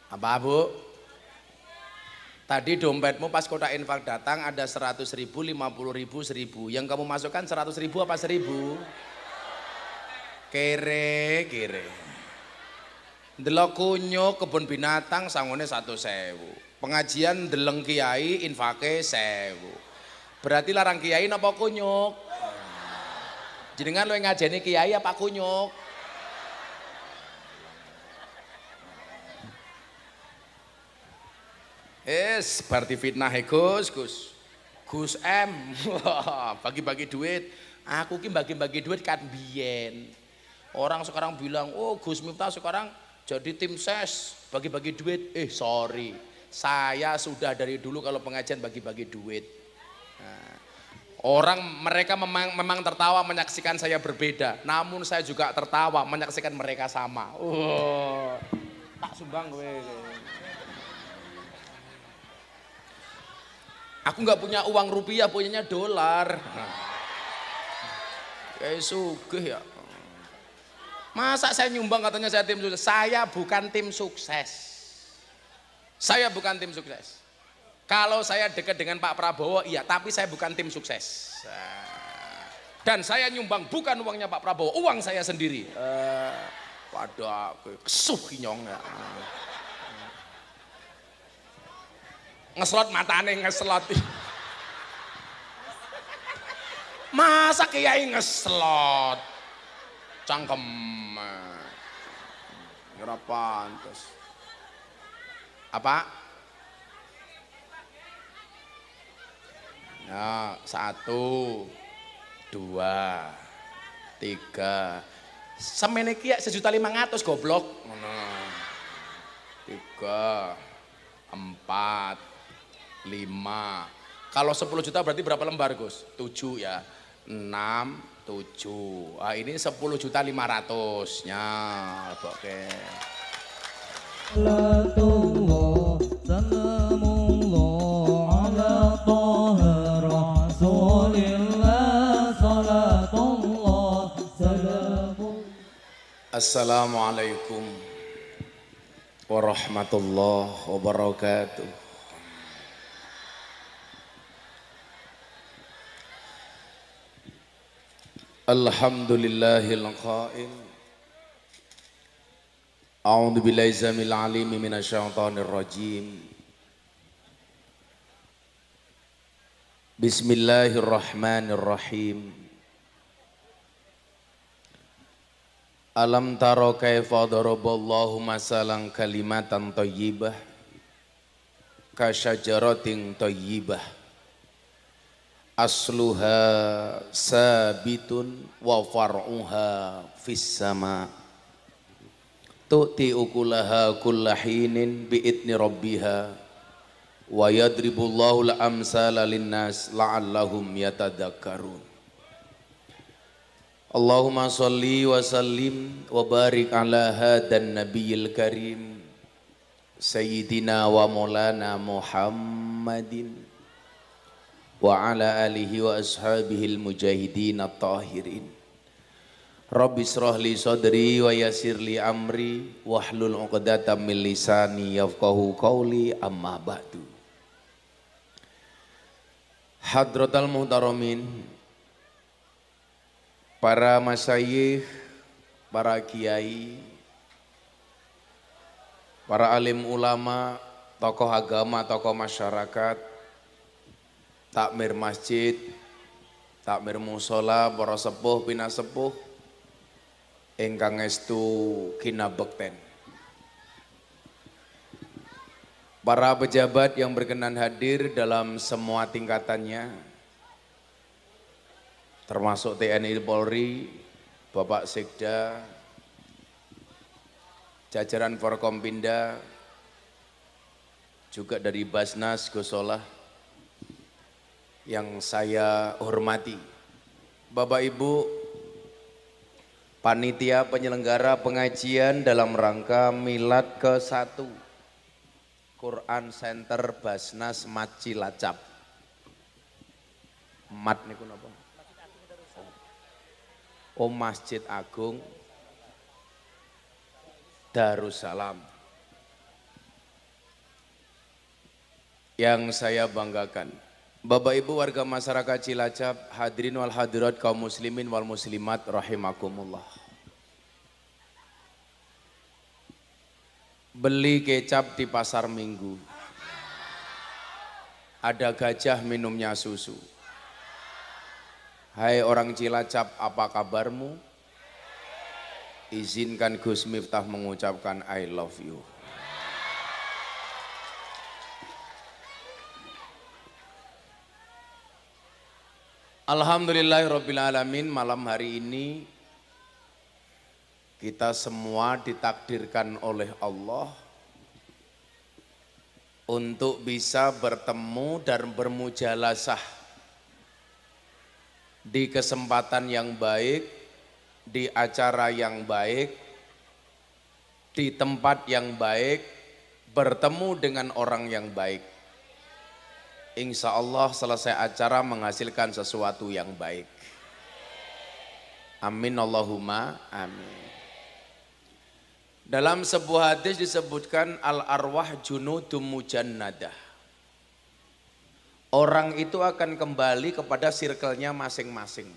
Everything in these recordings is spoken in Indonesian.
Apa Bu? Tadi dompetmu pas kotak infak datang ada 100.000, 50.000, 1.000. Yang kamu masukkan 100.000 apa 1.000? Kere, kere. Delok kunyuk kebun binatang sangone 100.000. Pengajian deleng kiai infake 1.000. Berarti larang kiai napa kunyuk? Jenengan luwih ngajeni kiai apa kunyuk? Bar difitnah Gus, Gus M. Bagi-bagi duit. Aku ki bagi-bagi duit kan biyen. Orang sekarang bilang, "Oh, Gus Miftah sekarang jadi tim ses, bagi-bagi duit." Sorry. Saya sudah dari dulu kalau pengajian bagi-bagi duit. Nah, mereka memang tertawa menyaksikan saya berbeda, namun saya juga tertawa menyaksikan mereka sama. Tak sumbang gue. Aku nggak punya uang rupiah, punyanya dolar. Kayak sugih ya. Masa saya nyumbang katanya saya tim sukses? Saya bukan tim sukses. Saya bukan tim sukses. Kalau saya dekat dengan Pak Prabowo, iya, tapi saya bukan tim sukses. Dan saya nyumbang bukan uangnya Pak Prabowo, uang saya sendiri. Pada kesuh nyong ya. Ngeslot matane ngeslot. Masa kiai ngeslot cangkem ora pantes. Apa? Ya, 1, 2, 3. Semene ki 1.500.000 goblok. Ngono. 3, 4, 5. Kalau 10 juta berarti berapa lembar Gus? 7 ya. 6, 7. Ah, ini 10.500.000-nya. Oke. Assalamualaikum warahmatullahi wabarakatuh. Alhamdulillahil qail. A'udzu billahi zamil alim minasyaitonir rajim. Bismillahirrahmanirrahim. Alam taro kaifa daraballahu masalan kalimatan thayyibah ka syajaratin thayyibah asluha sabitun wa far'uha fis sama tu'ti ukulaha kullahinin bi'idni rabbiha wa yadribullahu al-amsala linnas la'allahum yatadakkarun. Allahumma salli wa sallim wa barik ala hadan nabiyil karim sayyidina wa maulana Muhammadin wa ala alihi wa ashabihil mujahidin at-tahirin. Rabbi israh li sadri wa yassir li amri wahlul 'uqdatam min lisani yafqahu qawli, amma ba'du. Hadratal muhtaramin, para masyayikh, para kiai, para alim ulama, tokoh agama, tokoh masyarakat, takmir masjid, takmir musola, para sepuh, pinasepuh, ingkang estu kinabekten. Para pejabat yang berkenan hadir dalam semua tingkatannya, termasuk TNI Polri, Bapak Sekda, jajaran Forkompinda, juga dari Basnas Gosolah yang saya hormati. Bapak Ibu, panitia penyelenggara pengajian dalam rangka Milad ke-1 Quran Center Basnas Mat Cilacap. Mat niku napa? Masjid Agung Darussalam. yang saya banggakan, Bapak Ibu warga masyarakat Cilacap, hadirin wal hadirat kaum muslimin wal muslimat rahimakumullah. Beli kecap di pasar Minggu, ada gajah minumnya susu. Hai orang Cilacap, apa kabarmu? Izinkan Gus Miftah mengucapkan I love you. Alhamdulillahirrabbilalamin, malam hari ini kita semua ditakdirkan oleh Allah untuk bisa bertemu dan bermujalasah di kesempatan yang baik, di acara yang baik, di tempat yang baik, bertemu dengan orang yang baik. Insya Allah selesai acara menghasilkan sesuatu yang baik. Amin Allahumma amin. Dalam sebuah hadis disebutkan al-arwah junudum mujannadah. Orang itu akan kembali kepada circle-nya masing-masing.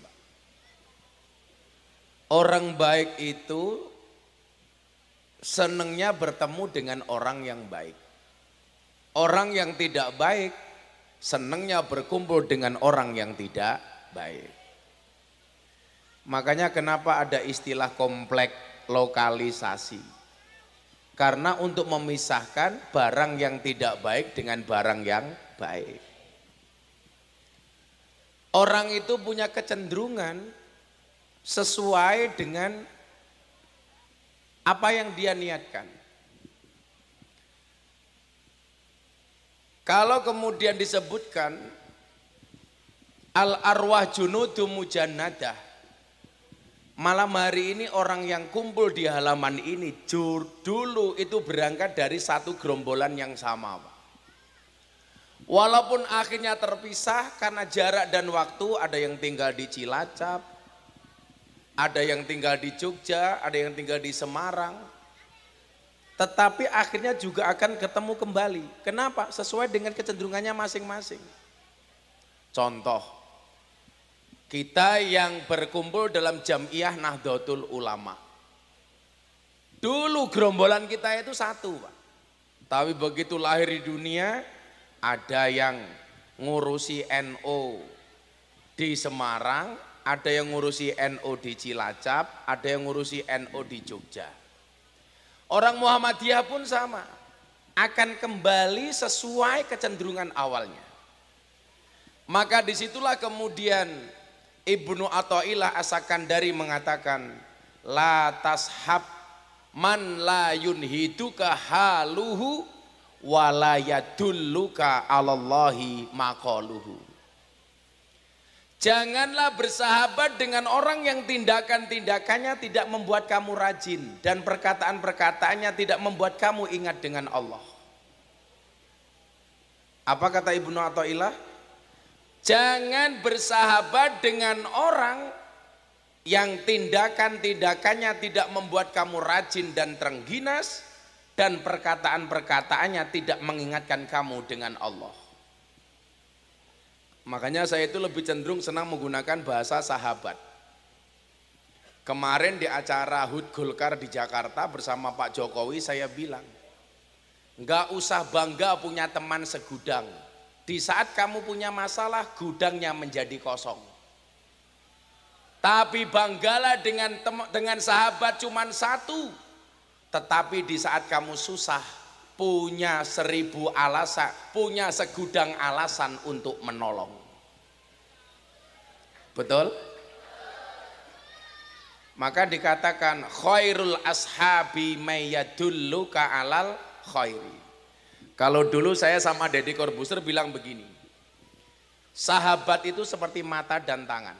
Orang baik itu senangnya bertemu dengan orang yang baik. Orang yang tidak baik senangnya berkumpul dengan orang yang tidak baik. Makanya kenapa ada istilah komplek lokalisasi. Karena untuk memisahkan barang yang tidak baik dengan barang yang baik. Orang itu punya kecenderungan sesuai dengan apa yang dia niatkan. Kalau kemudian disebutkan al-arwah junudum mujannadah, malam hari ini orang yang kumpul di halaman ini dulu itu berangkat dari satu gerombolan yang sama, Pak. Walaupun akhirnya terpisah karena jarak dan waktu, ada yang tinggal di Cilacap, ada yang tinggal di Jogja, ada yang tinggal di Semarang. Tetapi akhirnya juga akan ketemu kembali. Kenapa? Sesuai dengan kecenderungannya masing-masing. Contoh, kita yang berkumpul dalam Jam'iyah Nahdlatul Ulama. Dulu gerombolan kita itu satu, Pak. Tapi begitu lahir di dunia, ada yang ngurusi NO di Semarang, ada yang ngurusi NO di Cilacap, ada yang ngurusi NO di Jogja. Orang Muhammadiyah pun sama, akan kembali sesuai kecenderungan awalnya. Maka disitulah kemudian Ibnu Athaillah As-Sakandari mengatakan, la tashab man la yunhiduka haluhu wa la yadulluka 'alallahi maqaluhu. Janganlah bersahabat dengan orang yang tindakan-tindakannya tidak membuat kamu rajin dan perkataan-perkataannya tidak membuat kamu ingat dengan Allah. Apa kata Ibnu Athaillah? Jangan bersahabat dengan orang yang tindakan-tindakannya tidak membuat kamu rajin dan terengginas dan perkataan-perkataannya tidak mengingatkan kamu dengan Allah. Makanya saya itu lebih cenderung senang menggunakan bahasa sahabat. Kemarin di acara HUT Golkar di Jakarta bersama Pak Jokowi saya bilang, enggak usah bangga punya teman segudang. Di saat kamu punya masalah, gudangnya menjadi kosong. Tapi banggalah dengan sahabat cuman satu. Tetapi di saat kamu susah, punya 1000 alasan, punya segudang alasan untuk menolong. Betul? Maka dikatakan khairul ashabi mayyadulluka alal khairi. Kalau dulu saya sama Deddy Corbuzier bilang begini, sahabat itu seperti mata dan tangan.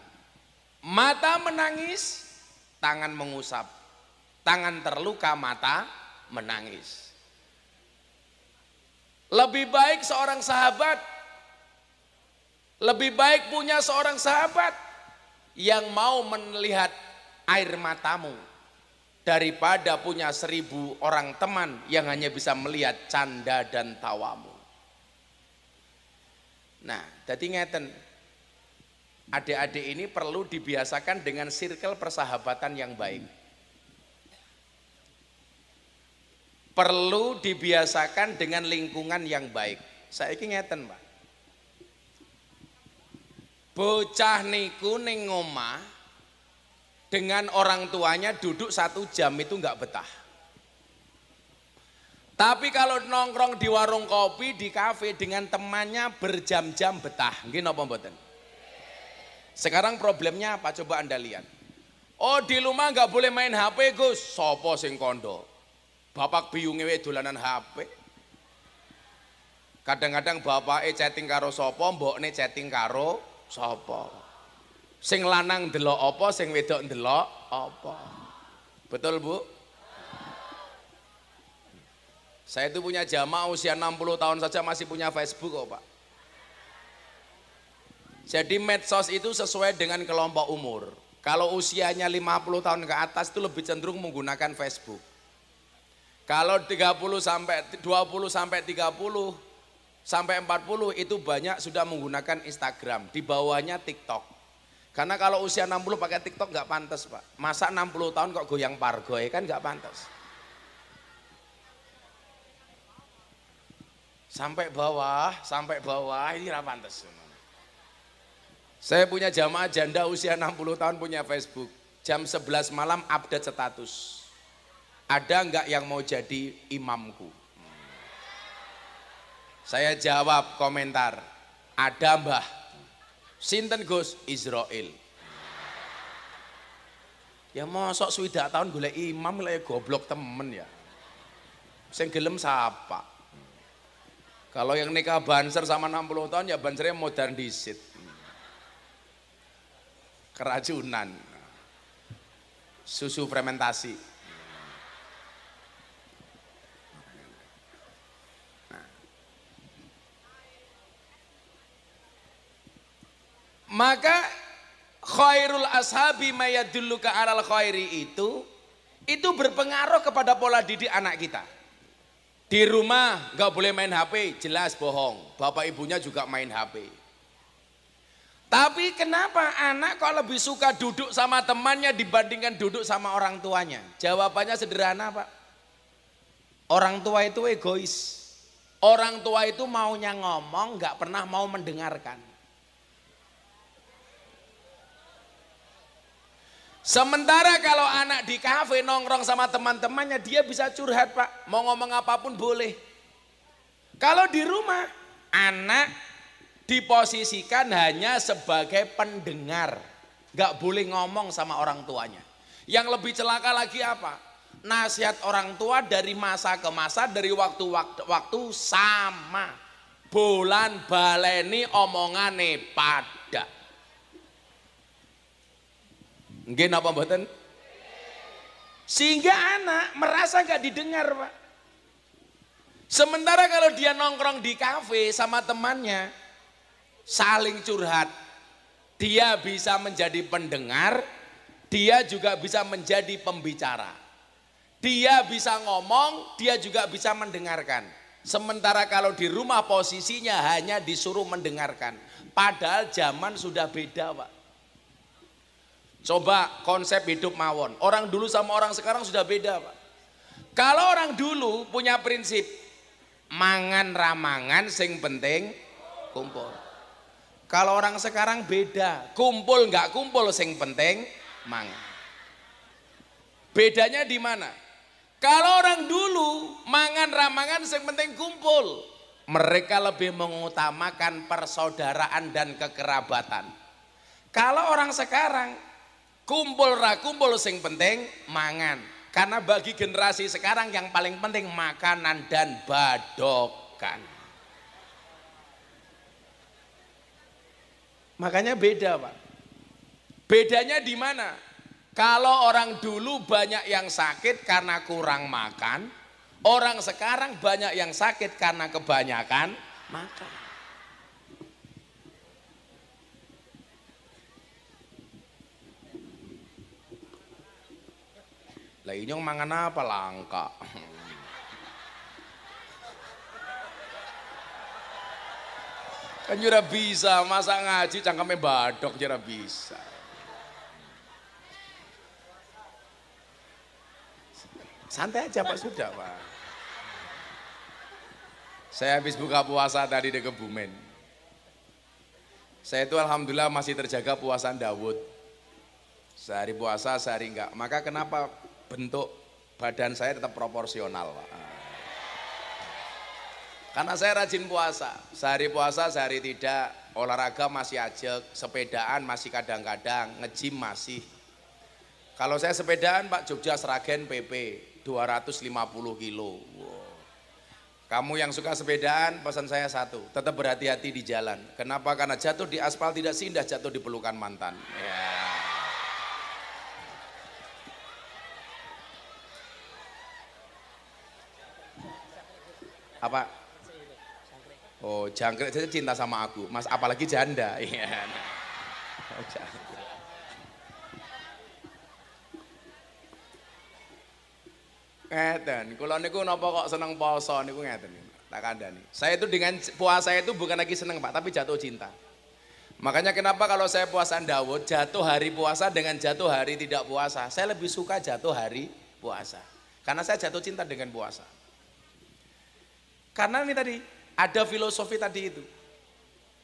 Mata menangis, tangan mengusap. Tangan terluka, mata menangis. Lebih baik seorang sahabat, lebih baik punya seorang sahabat yang mau melihat air matamu daripada punya 1000 orang teman yang hanya bisa melihat canda dan tawamu. Nah, jadi ngeten. Adik-adik ini perlu dibiasakan dengan circle persahabatan yang baik. Perlu dibiasakan dengan lingkungan yang baik. Saiki ngeten, Pak. Bocah niku ning omah dengan orang tuanya duduk 1 jam itu nggak betah. Tapi kalau nongkrong di warung kopi, di kafe dengan temannya berjam-jam betah. Nggih napa mboten? Sekarang problemnya apa? Coba Anda lihat. Oh, di rumah nggak boleh main HP, Gus. Sopo sing kondo? Bapak biyunge wae dolanan HP. Kadang-kadang bapake chatting karo sopo, mbokne chatting karo sopo. Sing lanang ndelok apa, sing wedok ndelok apa. Betul, Bu? Saya itu punya jamaah usia 60 tahun saja masih punya Facebook kok, Pak. Jadi medsos itu sesuai dengan kelompok umur. Kalau usianya 50 tahun ke atas itu lebih cenderung menggunakan Facebook. Kalau 20 sampai 30 sampai 40 itu banyak sudah menggunakan Instagram, di bawahnya TikTok. Karena kalau usia 60 pakai TikTok nggak pantas, Pak. Masa 60 tahun kok goyang pargoy, kan nggak pantas. Sampai bawah ini nggak pantas. Saya punya jamaah janda usia 60 tahun punya Facebook. Jam 11 malam update status. Ada enggak yang mau jadi imamku? Saya jawab komentar. Ada, Mbah. Sinten Gus? Israel. Ya mosok swidak tahun golek imam lah ya goblok temen ya. Sing gelem sapa? Kalau yang nikah banser sama 60 tahun ya bansernya modern disit. Keracunan, susu fermentasi. Nah. Maka khairul ashabi mayadulluka alal khairi itu berpengaruh kepada pola didik anak kita. Di rumah nggak boleh main HP, jelas bohong. Bapak ibunya juga main HP. Tapi kenapa anak kok lebih suka duduk sama temannya dibandingkan duduk sama orang tuanya? Jawabannya sederhana, Pak. Orang tua itu egois. Orang tua itu maunya ngomong, nggak pernah mau mendengarkan. Sementara kalau anak di kafe nongkrong sama teman-temannya, dia bisa curhat, Pak. Mau ngomong apapun boleh. Kalau di rumah, anak diposisikan hanya sebagai pendengar, nggak boleh ngomong sama orang tuanya. Yang lebih celaka lagi apa? Nasihat orang tua dari masa ke masa, dari waktu sama, bolan baleni omongane pada. Nggih napa mboten? Sehingga anak merasa nggak didengar, Pak. Sementara kalau dia nongkrong di kafe sama temannya, saling curhat, dia bisa menjadi pendengar, dia juga bisa menjadi pembicara. Dia bisa ngomong, dia juga bisa mendengarkan. Sementara kalau di rumah posisinya hanya disuruh mendengarkan. Padahal zaman sudah beda, Pak. Coba konsep hidup mawon. Orang dulu sama orang sekarang sudah beda, Pak. Kalau orang dulu punya prinsip mangan ramangan sing penting kumpul. Kalau orang sekarang beda, kumpul nggak kumpul sing penting mangan. Bedanya di mana? Kalau orang dulu mangan ramangan sing penting kumpul, mereka lebih mengutamakan persaudaraan dan kekerabatan. Kalau orang sekarang kumpul ra kumpul sing penting mangan, karena bagi generasi sekarang yang paling penting makanan dan badokan. Makanya beda, Pak. Bedanya di mana? Kalau orang dulu banyak yang sakit karena kurang makan, orang sekarang banyak yang sakit karena kebanyakan makan. Lah inyong mangan apa langka? Kan ora bisa, masa ngaji cangkeme badok ora bisa. Santai aja Pak, sudah Pak. Saya habis buka puasa tadi di Kebumen. Saya itu alhamdulillah masih terjaga puasa Dawud. Sehari puasa, sehari enggak. Maka kenapa bentuk badan saya tetap proporsional Pak? Karena saya rajin puasa. Sehari puasa, sehari tidak. Olahraga masih ajak, sepedaan masih kadang-kadang, nge-gym masih. Kalau saya sepedaan Pak, Jogja Sragen PP 250 kilo. Wow. Kamu yang suka sepedaan, pesan saya satu, tetap berhati-hati di jalan. Kenapa? Karena jatuh di aspal tidak seindah jatuh di pelukan mantan. Ya. Apa? Oh, jangkrik saja cinta sama aku, Mas, apalagi janda. Iya. Oh, jangkrik. Ngeten, kula niku napa kok seneng poso niku ngeten. Tak kandhani. Saya itu dengan puasa itu bukan lagi seneng Pak, tapi jatuh cinta. Makanya kenapa kalau saya puasa Dawud, jatuh hari puasa dengan jatuh hari tidak puasa, saya lebih suka jatuh hari puasa. Karena saya jatuh cinta dengan puasa. Karena ini tadi ada filosofi tadi itu.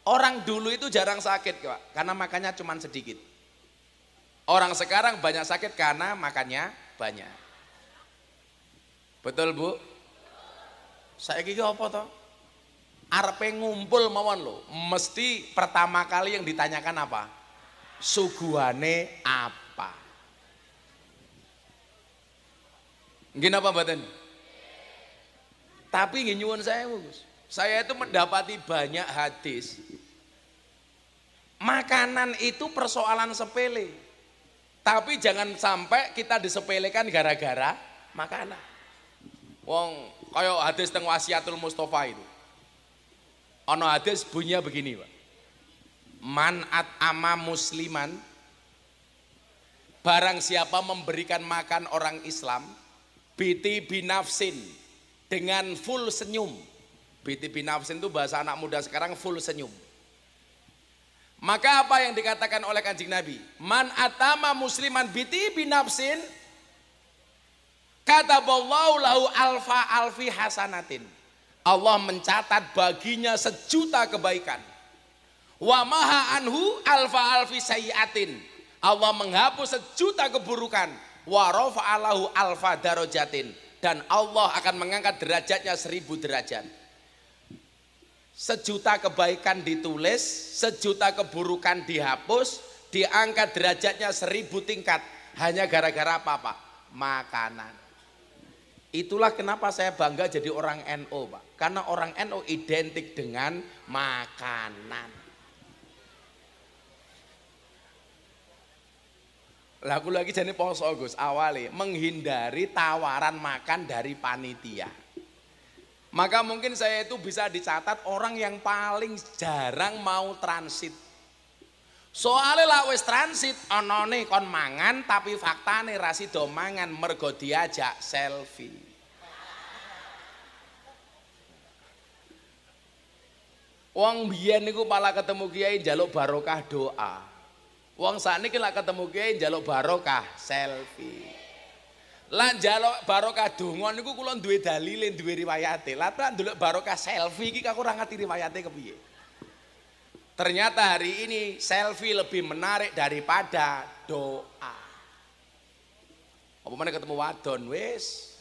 Orang dulu itu jarang sakit Pak, karena makannya cuma sedikit. Orang sekarang banyak sakit karena makannya banyak. Betul Bu? Saya kira apa toh? Arepe ngumpul mawon lho, mesti pertama kali yang ditanyakan apa? Suguhane apa? Nggih napa mboten? Tapi nggih nyuwun saya Gus. Saya itu mendapati banyak hadis. Makanan itu persoalan sepele. Tapi jangan sampai kita disepelekan gara-gara makanan. Wong kaya hadis teng Wasiatul Mustofa itu. Ono hadis bunyinya begini, Pak. Man at'ama musliman, barang siapa memberikan makan orang Islam, biti binafsin, dengan full senyum. Biti binafsin itu bahasa anak muda sekarang, full senyum. Maka apa yang dikatakan oleh Kanjeng Nabi? Man at'ama musliman biti binafsin, kataballahu lahu alfi hasanatin. Allah mencatat baginya 1.000.000 kebaikan. Wa maha anhu alfi sayyiatin. Allah menghapus 1.000.000 keburukan. Wa rafa'alahu alfa darajatin. Dan Allah akan mengangkat derajatnya 1.000 derajat. 1.000.000 kebaikan ditulis, 1.000.000 keburukan dihapus, diangkat derajatnya 1.000 tingkat. Hanya gara-gara apa Pak? Makanan. Itulah kenapa saya bangga jadi orang NU Pak. Karena orang NU identik dengan makanan. Lagu lagi jadi poso Gus awalnya menghindari tawaran makan dari panitia. Maka mungkin saya itu bisa dicatat orang yang paling jarang mau transit. Soalnya lah wis transit onone kon mangan tapi faktane ra sida mangan mergo diajak selfie. Wong biyen niku pala ketemu kiai njaluk barokah doa. Wong sakniki lak ketemu kiai njaluk barokah selfie. Lah njaluk barokah donga niku kula duwe dalile, duwe riwayate. Lah tak ndelok barokah selfie iki aku ora ngerti riwayate kepiye. Ternyata hari ini selfie lebih menarik daripada doa. Apa mana ketemu wadon wis.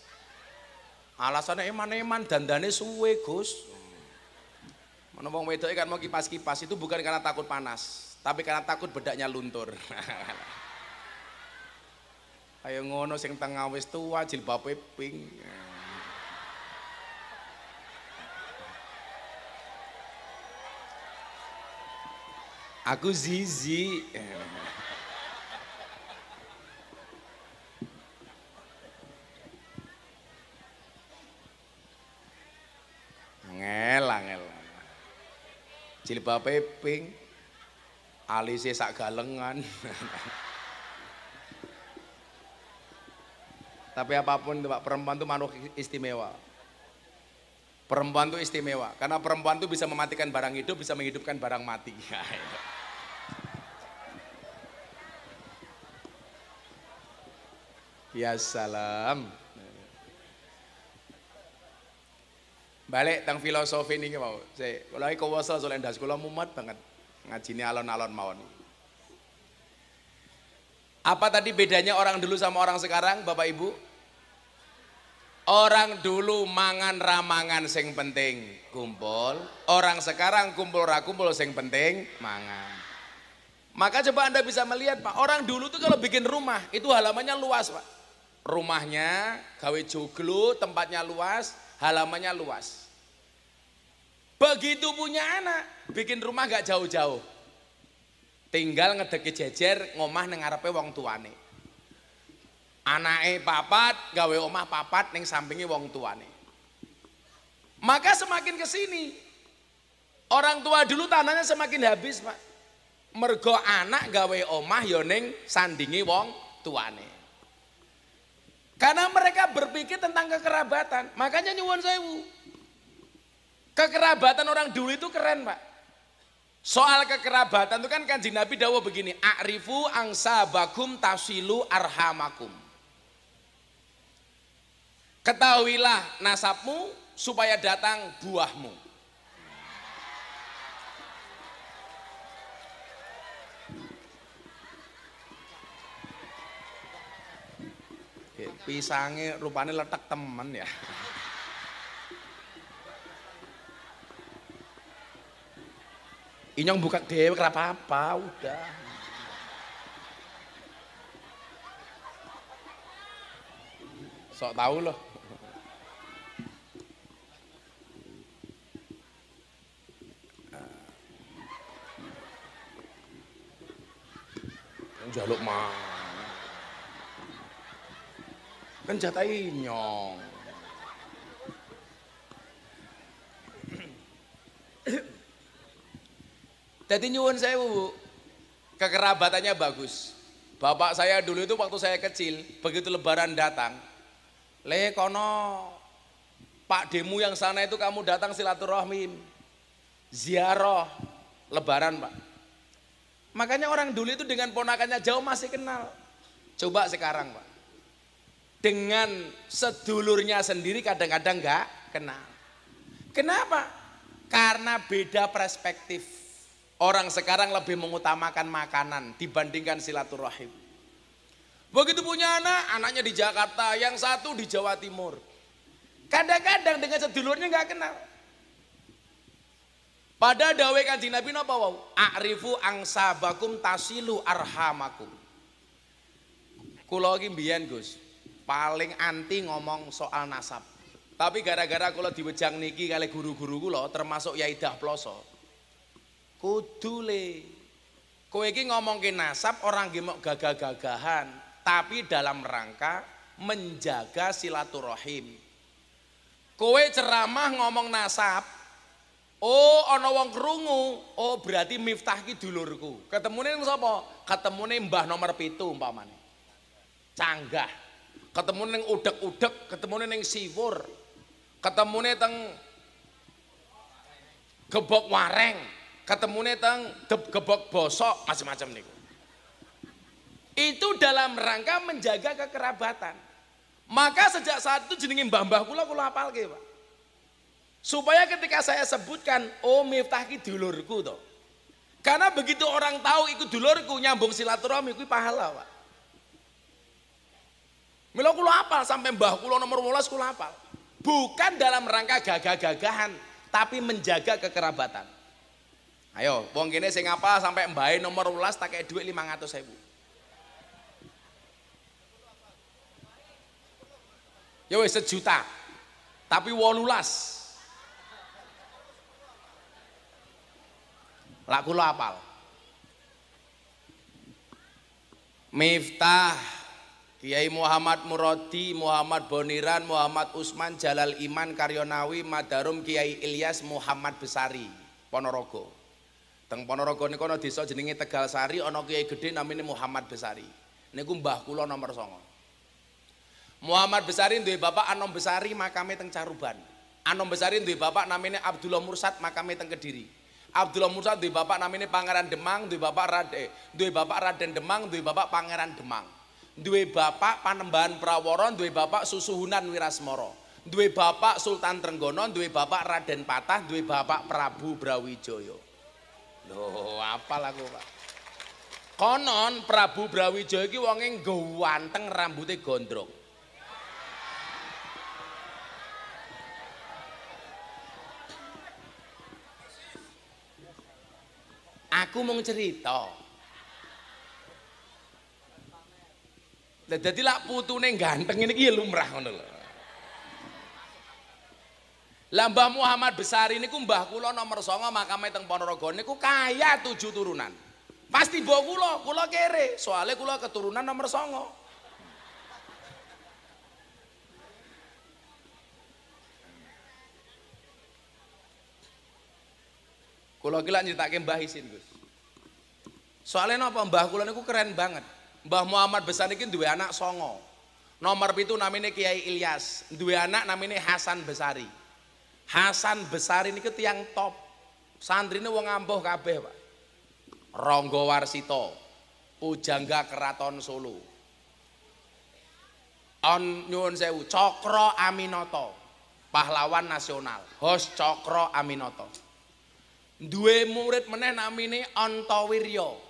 Alasannya eman-eman dandane suwe Gus. Mana wong wedok kan mau kipas-kipas itu bukan karena takut panas, tapi karena takut bedaknya luntur. Ayo ngono sing tengah wis tua jilbabe pink. Aku zizi. Ngel. Jilbabe pink. Alise sak galengan. Tapi apapun itu Pak, perempuan itu makhluk istimewa. Perempuan itu istimewa karena perempuan itu bisa mematikan barang hidup, bisa menghidupkan barang mati. Ya salam. Balik tentang filosofi ini mau. Saya kalau iki kuwasa soal ndas kula mumet banget ngajine alon-alon mawon. Apa tadi bedanya orang dulu sama orang sekarang, Bapak Ibu? Orang dulu mangan ramangan sing penting kumpul, orang sekarang kumpul ra kumpul sing penting mangan. Maka coba Anda bisa melihat Pak, orang dulu tuh kalau bikin rumah itu halamannya luas Pak. Rumahnya gawe joglo, tempatnya luas, halamannya luas. Begitu punya anak, bikin rumah gak jauh-jauh. Tinggal ngedeki jejer ngomah nang ngarepe wong tuane. Anake papat gawe omah papat ning sampingi wong tuane. Maka semakin ke sini orang tua dulu tanahnya semakin habis, Pak. Mergo anak gawe omah ya ning sandingi wong tuane. Karena mereka berpikir tentang kekerabatan. Makanya nyuwun sewu. Kekerabatan orang dulu itu keren, Pak. Soal kekerabatan itu kan Kanjeng Nabi dawuh begini, a'rifu angsabakum tasilu arhamakum. Ketahuilah nasabmu supaya datang buahmu. Pisangnya rupanya letak temen ya. Inyong buka dewe apa-apa udah. Sok tahu loh. Jaluk mah. Kan jatah inyong. Jadi nyuwun sewu, kekerabatannya bagus. Bapak saya dulu itu waktu saya kecil, begitu lebaran datang, le kono Pak Demu yang sana itu kamu datang silaturahmi, ziarah, lebaran Pak. Makanya orang dulu itu dengan ponakannya jauh masih kenal. Coba sekarang Pak, dengan sedulurnya sendiri kadang-kadang enggak kenal. Kenapa? Karena beda perspektif. Orang sekarang lebih mengutamakan makanan dibandingkan silaturahim. Begitu punya anak, anaknya di Jakarta, yang satu di Jawa Timur. Kadang-kadang dengan sedulurnya nggak kenal. Pada dawai Kanjeng Nabi napa wau? A'rifu angsabakum tasilu arhamakum. Kula iki mbiyen Gus, paling anti ngomong soal nasab. Tapi gara-gara kula diwejang niki kali guru-guru kula termasuk Yai Dah Ploso. Kudule kowe iki ngomongke nasab orang nggih mok gagah-gagahan, tapi dalam rangka menjaga silaturahim. Kowe ceramah ngomong nasab, oh ana wong krungu, oh berarti Miftah ki dulurku. Ketemune ning sapa? Ketemune Mbah nomor 7 umpamane. Canggah. Ketemune ning udek-udek, ketemune ning Siwur. Ketemune teng Gebok Wareng. Ketemune teng Gebok Bosok, macam-macam niku. Itu dalam rangka menjaga kekerabatan. Maka sejak saat itu jenenge mbah-mbah kula hafalke, Pak. Supaya ketika saya sebutkan, oh Miftah ki dulurku to. Karena begitu orang tahu ikut dulurku nyambung silaturahmi kuwi pahala, Pak. Mila kula hafal sampai mbah kula nomor 12 kula hafal. Bukan dalam rangka gagah-gagahan, tapi menjaga kekerabatan. Ayo, wong kene sing ngapal sampai mbahe nomor 12 tak kei dhuwit 500.000. Ya wis 1 juta. Tapi 18. Lak kula apal. Miftah, Kiai Muhammad Muradi, Muhammad Boniran, Muhammad Usman, Jalal Iman, Karyonawi, Madarum, Kiai Ilyas, Muhammad Besari, Ponorogo. Teng Ponorogo niku ana desa jenenge Tegal Sari, ana kiai gedhe namine Muhammad Besari. Niku mbah kula nomor 9. Muhammad Besari duwe bapak Anom Besari makame teng Caruban. Anom Besari duwe bapak namanya Abdullah Mursad makame teng Kediri. Abdullah Mursad duwe bapak namanya Pangeran Demang, duwe bapak Raden Demang, duwe bapak Pangeran Demang. Duwe bapak Panembahan Prawara, duwe bapak Susuhunan Wirasmara. Duwe bapak Sultan Trenggono, duwe bapak Raden Patah, duwe bapak Prabu Brawijaya. Loh, apal aku, Pak. Konon Prabu Brawijaya iki wonge ganteng, rambutnya gondrong. Aku mau cerita. Jadi lak putune ganteng ini iki lumrah ngono lho. Lah Mbah Muhammad Besari niku mbah kula nomor 9 makame teng Ponorogo niku kaya 7 turunan. Pasti mbok kula kere, soalnya kula keturunan nomor 9. Kula ki lak nyritake Mbah Isin, Gus. Soalnya napa mbah kula niku keren banget. Mbah Muhammad Besari iki duwe anak 9. Nomor 7 namanya Kiai Ilyas, duwe anak namanya Hasan Besari. Hasan Besari niku tiyang top. Santrine wong ampuh kabeh, Pak. Rangga Warsita, Pujangga Keraton Solo. Nyuwun sewu, Cokro Aminoto, pahlawan nasional. Hos Cokro Aminoto. Duwe murid meneh namine Antawirya.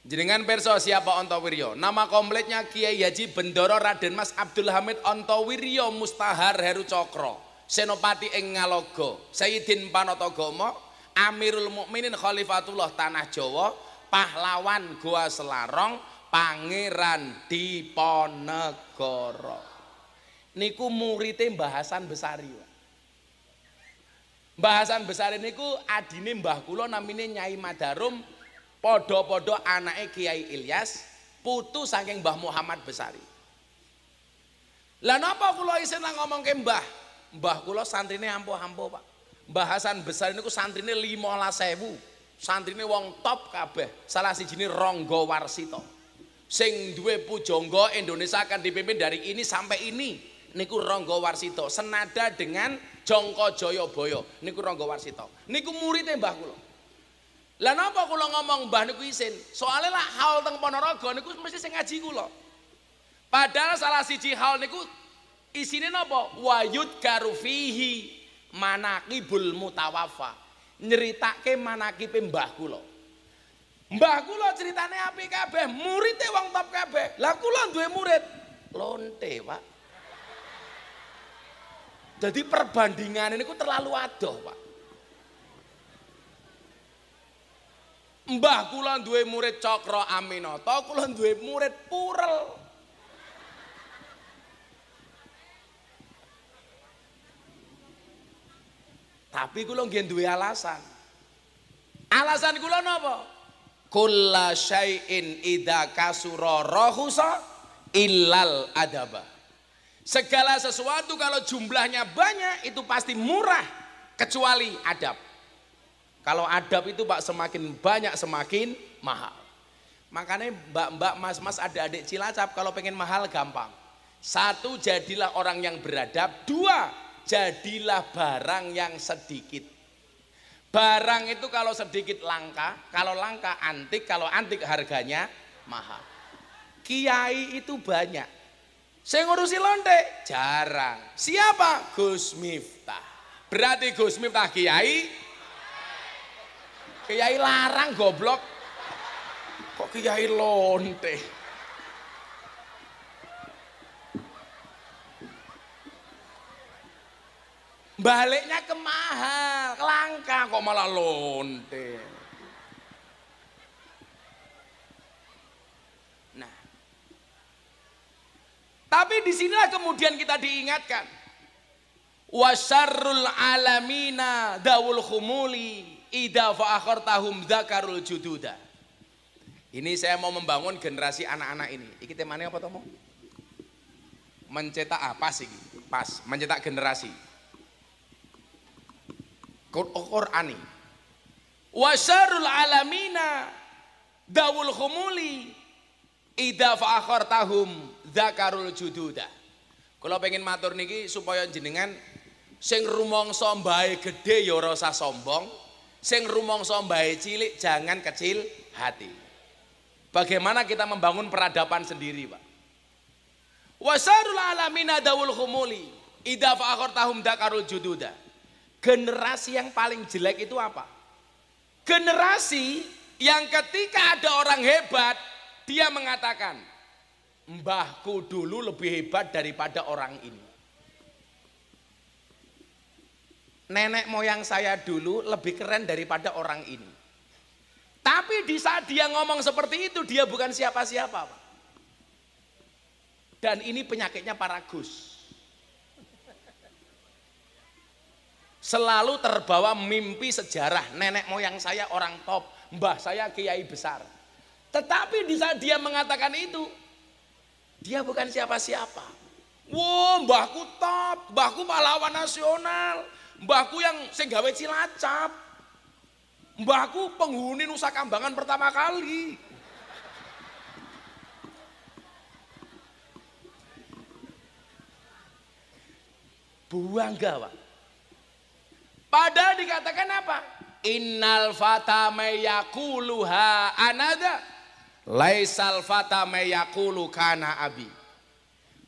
Jenengan perso siapa Antawirya? Nama kompletnya Kiai Haji Bendoro Raden Mas Abdul Hamid Antawirya Mustahar Heru Cokro, Senopati ing Ngaloga, Sayyidin Panatagama, Amirul Mukminin Khalifatullah Tanah Jawa, pahlawan Goa Selarong, Pangeran Diponegoro. Niku muridé Mbah Hasan Besari. Mbah Hasan Besari niku adine mbah kula namine Nyai Madarum, podo-podo anake Kiai Ilyas, putu saking Mbah Muhammad Besari. Lah napa kula isin ngomongke mbah? Mbah kula santrine ampuh-ampuh, Pak. Mbah Hasan Besari niku santrine 15.000. Santrine wong top kabeh. Salah sijine Rangga Warsita. Sing duwe pujangga Indonesia akan dipimpin dari ini sampai ini. Niku Rangga Warsita. Senada dengan Jongko Jayabaya. Niku Rangga Warsita. Niku muridé mbah kula. Lah napa kula ngomong mbah niku isin? Soale lah haul teng Ponorogo niku mesti sing ngaji kula. Padahal salah siji haul niku isine napa? Wayud karufihi manaqibul mutawaffa. Nyeritake manakibe mbah kula. Mbah kula ceritane apik kabeh, muridé wong top kabeh. Lah kula duwe murid lonte, Pak. Jadi perbandingan niku terlalu adoh, Pak. Mbah kula duwe murid Cokro Aminoto, kula duwe murid Purel. Tapi kula nggih duwe alasan. Alasan kula napa? Kulla syai'in idza kasura rahusa illal adaba. Segala sesuatu kalau jumlahnya banyak itu pasti murah kecuali adab. Kalau adab itu Pak semakin banyak semakin mahal. Makanya mbak-mbak, mas-mas, adik-adik Cilacap kalau pengen mahal gampang. 1, jadilah orang yang beradab. 2, jadilah barang yang sedikit. Barang itu kalau sedikit langka, kalau langka antik, kalau antik harganya mahal. Kiai itu banyak. Saya ngurusi lonte jarang. Siapa? Gus Miftah. Berarti Gus Miftah kiai. Kiai larang goblok. Kok kiai lonte? Baliknya ke mahal, langka kok malah lonte. Nah, tapi disinilah kemudian kita diingatkan. Wasyarrul alamina dawul khumuli idza fa'akhartahum dzakarul jududa. Ini saya mau membangun generasi anak-anak ini. Iki temanya apa tomo? Mencetak apa sih? Pas, mencetak generasi. Qur'ani. Wasyarrul alamina dawul khumuli idza fa'akhartahum dzakarul jududa. Kula pengen matur niki supaya jenengan sing rumangsa mbahe gedhe ya ora usah sombong, sing rumangsa mbahe cilik jangan kecil hati. Bagaimana kita membangun peradaban sendiri, Pak? Wasarul alamina dawul khumuli idza fa'akhartahum dakarul jududa. Generasi yang paling jelek itu apa? Generasi yang ketika ada orang hebat dia mengatakan, mbahku dulu lebih hebat daripada orang ini. Nenek moyang saya dulu lebih keren daripada orang ini. Tapi di saat dia ngomong seperti itu dia bukan siapa-siapa, Pak. Dan ini penyakitnya para Gus. Selalu terbawa mimpi sejarah, nenek moyang saya orang top, mbah saya kiai besar. Tetapi di saat dia mengatakan itu, dia bukan siapa-siapa. Wow, mbahku top, mbahku pahlawan nasional, mbahku yang sing gawe Cilacap, mbahku penghuni Nusa Kambangan pertama kali. Bangga, Pak. Padahal dikatakan apa? Innal fata mayakuluha anada laisal fata mayakulu kana abi.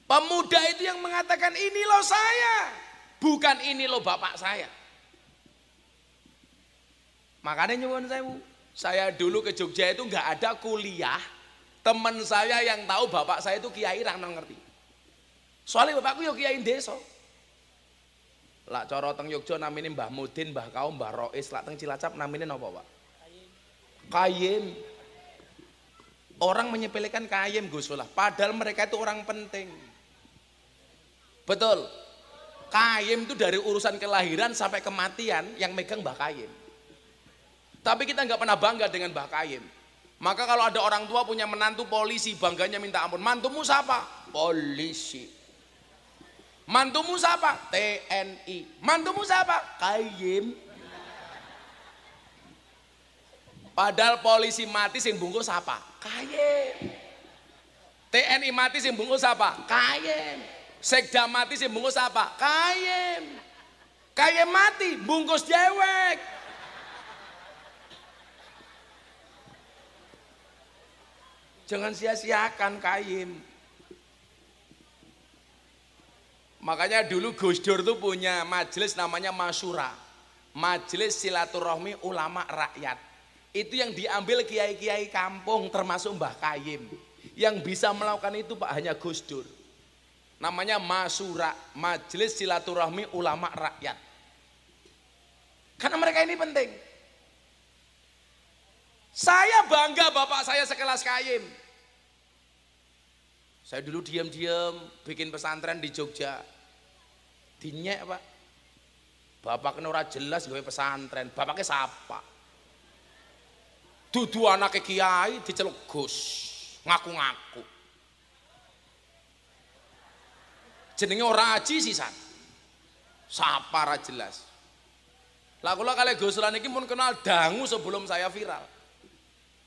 Pemuda itu yang mengatakan ini loh saya, bukan ini loh bapak saya. Makanya nyuwun sewu, saya dulu ke Jogja itu nggak ada kuliah, teman saya yang tahu bapak saya itu kiai ra ngerti. Soalnya bapakku yo kiai desa. Lak cara teng Yogya namine Mbah Mudin, Mbah Kaum, Mbah Rois, lak teng Cilacap namine napa, Pak? Kayim. Orang menyepelekan kayim Gus Solah, padahal mereka itu orang penting. Betul. Kayim itu dari urusan kelahiran sampai kematian yang megang Mbah Kayim. Tapi kita nggak pernah bangga dengan Mbah Kayim. Maka kalau ada orang tua punya menantu polisi, bangganya minta ampun. Mantumu siapa? Polisi. Mantumu siapa? TNI. Mantumu siapa? Kayim. Padahal polisi mati sing bungkus apa? Kayim. TNI mati sing bungkus apa? Kayim. Sekda mati sing bungkus apa? Kayim. Kayim mati bungkus dewek. Jangan sia-siakan Kayim. Makanya dulu Gus Dur tuh punya majelis namanya Masyura, Majelis Silaturahmi Ulama Rakyat. Itu yang diambil kiai-kiai kampung termasuk Mbah Kayim. Yang bisa melakukan itu Pak hanya Gus Dur. Namanya Masyura, Majelis Silaturahmi Ulama Rakyat. Karena mereka ini penting. Saya bangga bapak saya sekelas Kayim. Saya dulu diam-diam bikin pesantren di Jogja. Dinyek, Pak. Bapaknya ora jelas gawe pesantren. Bapaknya siapa? Dudu anake kiai diceluk Gus. Ngaku-ngaku. Jenenge ora aji sisan. Sapa ora jelas. Lah kula kali Gus Lan iki pun kenal dangu sebelum saya viral.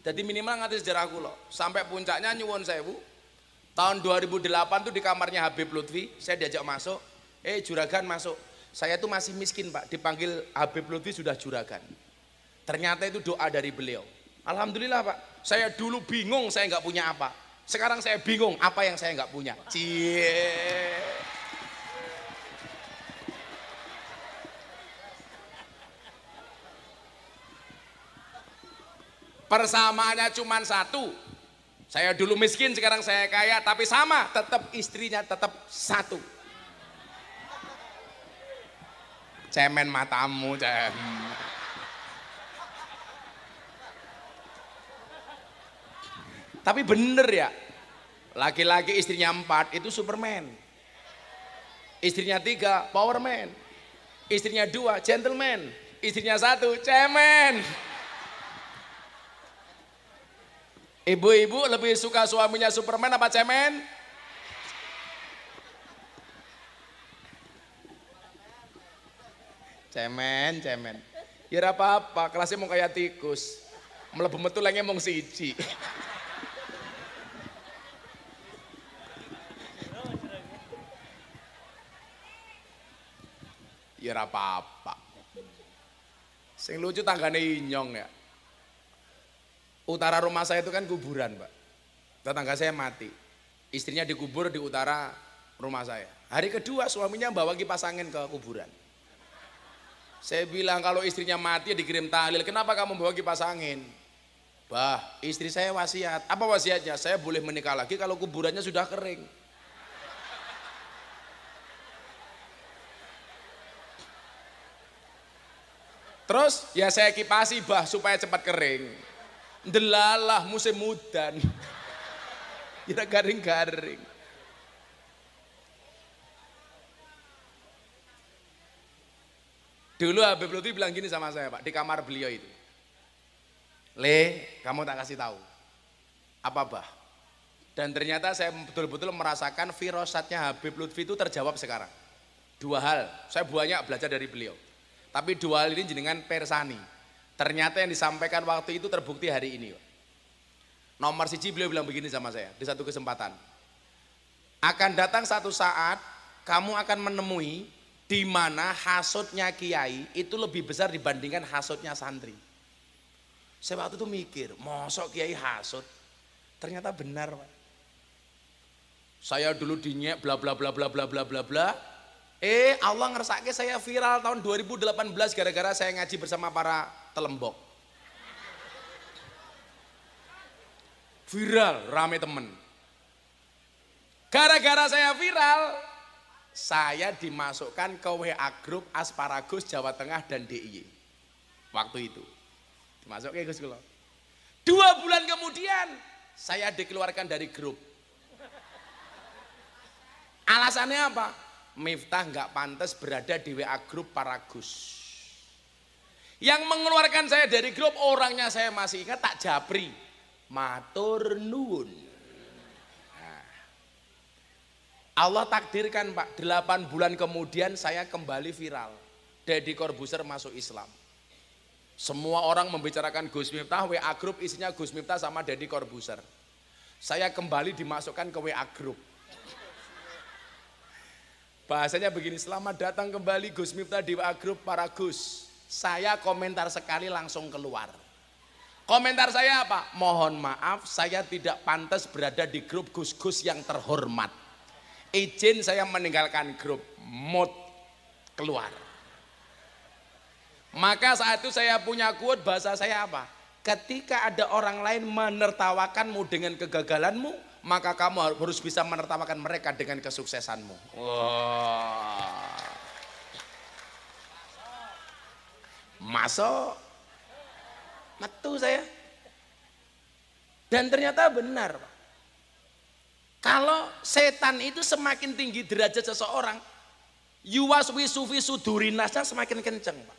Jadi minimal ngerti sejarah kula. Sampai puncaknya nyuwun sewu. Tahun 2008 tuh di kamarnya Habib Lutfi, saya diajak masuk, juragan masuk. Saya tuh masih miskin Pak, dipanggil Habib Lutfi sudah juragan. Ternyata itu doa dari beliau. Alhamdulillah Pak, saya dulu bingung saya nggak punya apa. Sekarang saya bingung apa yang saya nggak punya. Cie. Persamaannya cuma satu. Saya dulu miskin, sekarang saya kaya, tapi sama, tetap istrinya tetap satu. Cemen matamu, cem. Tapi bener ya, laki-laki istrinya 4 itu Superman. Istrinya 3 Powerman. Istrinya 2 gentleman. Istrinya 1 cemen. Ibu-ibu lebih suka suaminya Superman apa cemen? Cemen, cemen. Ya ora apa-apa, kelasnya mau kayak tikus. Mlebu metu lenge mung siji. Ya ora apa-apa. Sing lucu tanggane Inyong ya. Utara rumah saya itu kan kuburan, Pak. Tetangga saya mati. Istrinya dikubur di utara rumah saya. Hari kedua suaminya bawa kipas angin ke kuburan. Saya bilang kalau istrinya mati dikirim tahlil, kenapa kamu bawa kipas angin? Bah, istri saya wasiat. Apa wasiatnya? Saya boleh menikah lagi kalau kuburannya sudah kering. Terus ya saya kipasi bah supaya cepat kering. Delalah musim mudan. Kira garing-garing. Dulu Habib Lutfi bilang gini sama saya, Pak, di kamar beliau itu. Le, kamu tak kasih tahu. Apa bah? Dan ternyata saya betul-betul merasakan firasatnya Habib Lutfi itu terjawab sekarang. Dua hal, saya banyak belajar dari beliau. Tapi dua hal ini jenengan persani. Ternyata yang disampaikan waktu itu terbukti hari ini. Nomor siji beliau bilang begini sama saya di satu kesempatan. Akan datang satu saat kamu akan menemui di mana hasutnya kiai itu lebih besar dibandingkan hasutnya santri. Saya waktu itu mikir, mosok kiai hasut? Ternyata benar, Pak. Saya dulu dinyek bla bla bla bla bla bla bla bla. Allah ngersake saya viral tahun 2018 gara-gara saya ngaji bersama para telembok. Viral, rame temen. Gara-gara saya viral, saya dimasukkan ke WA grup Asparagus Jawa Tengah dan DIY. Waktu itu. Dimasuk ke Gus Kulo. 2 bulan kemudian, saya dikeluarkan dari grup. Alasannya apa? Miftah nggak pantas berada di WA grup para Gus. Yang mengeluarkan saya dari grup orangnya saya masih ingat, tak japri. Matur nuwun. Nah, Allah takdirkan Pak, 8 bulan kemudian saya kembali viral. Deddy Corbuzier masuk Islam. Semua orang membicarakan Gus Miftah, WA grup isinya Gus Miftah sama Deddy Corbuzier. Saya kembali dimasukkan ke WA grup. Bahasanya begini, selamat datang kembali Gus Miftah di WA grup para Gus. Saya komentar sekali langsung keluar. Komentar saya apa? Mohon maaf, saya tidak pantas berada di grup Gus-Gus yang terhormat. Izin saya meninggalkan grup, mood keluar. Maka saat itu saya punya quote, bahasa saya apa? Ketika ada orang lain menertawakanmu dengan kegagalanmu, maka kamu harus bisa menertawakan mereka dengan kesuksesanmu. Wah. Masuk. Metu saya. Dan ternyata benar, Pak. Kalau setan itu semakin tinggi derajat seseorang, yuwaswisu durinasnya semakin kenceng, Pak.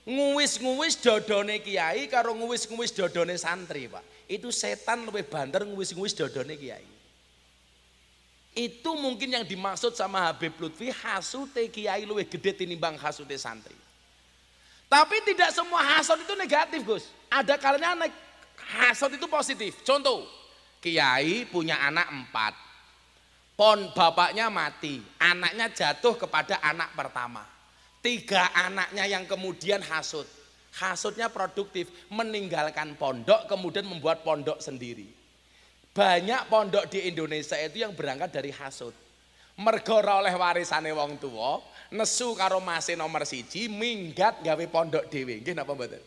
Nguwis-nguwis dodone kiai karo nguwis-nguwis dodone santri, Pak. Itu setan lebih banter nguwis-nguwis dodone kiai. Itu mungkin yang dimaksud sama Habib Lutfi, hasute kiai lebih gede tinimbang hasute santri. Tapi tidak semua hasut itu negatif, Gus. Ada kalanya hasut itu positif. Contoh, kiai punya anak 4. Bapaknya mati, anaknya jatuh kepada anak pertama. 3 anaknya yang kemudian hasut. Hasutnya produktif, meninggalkan pondok kemudian membuat pondok sendiri. Banyak pondok di Indonesia itu yang berangkat dari hasut. Mergo ora oleh warisane wong tua, nesu karo mase nomor 1, minggat gawe pondok dhewe. Nggih napa mboten?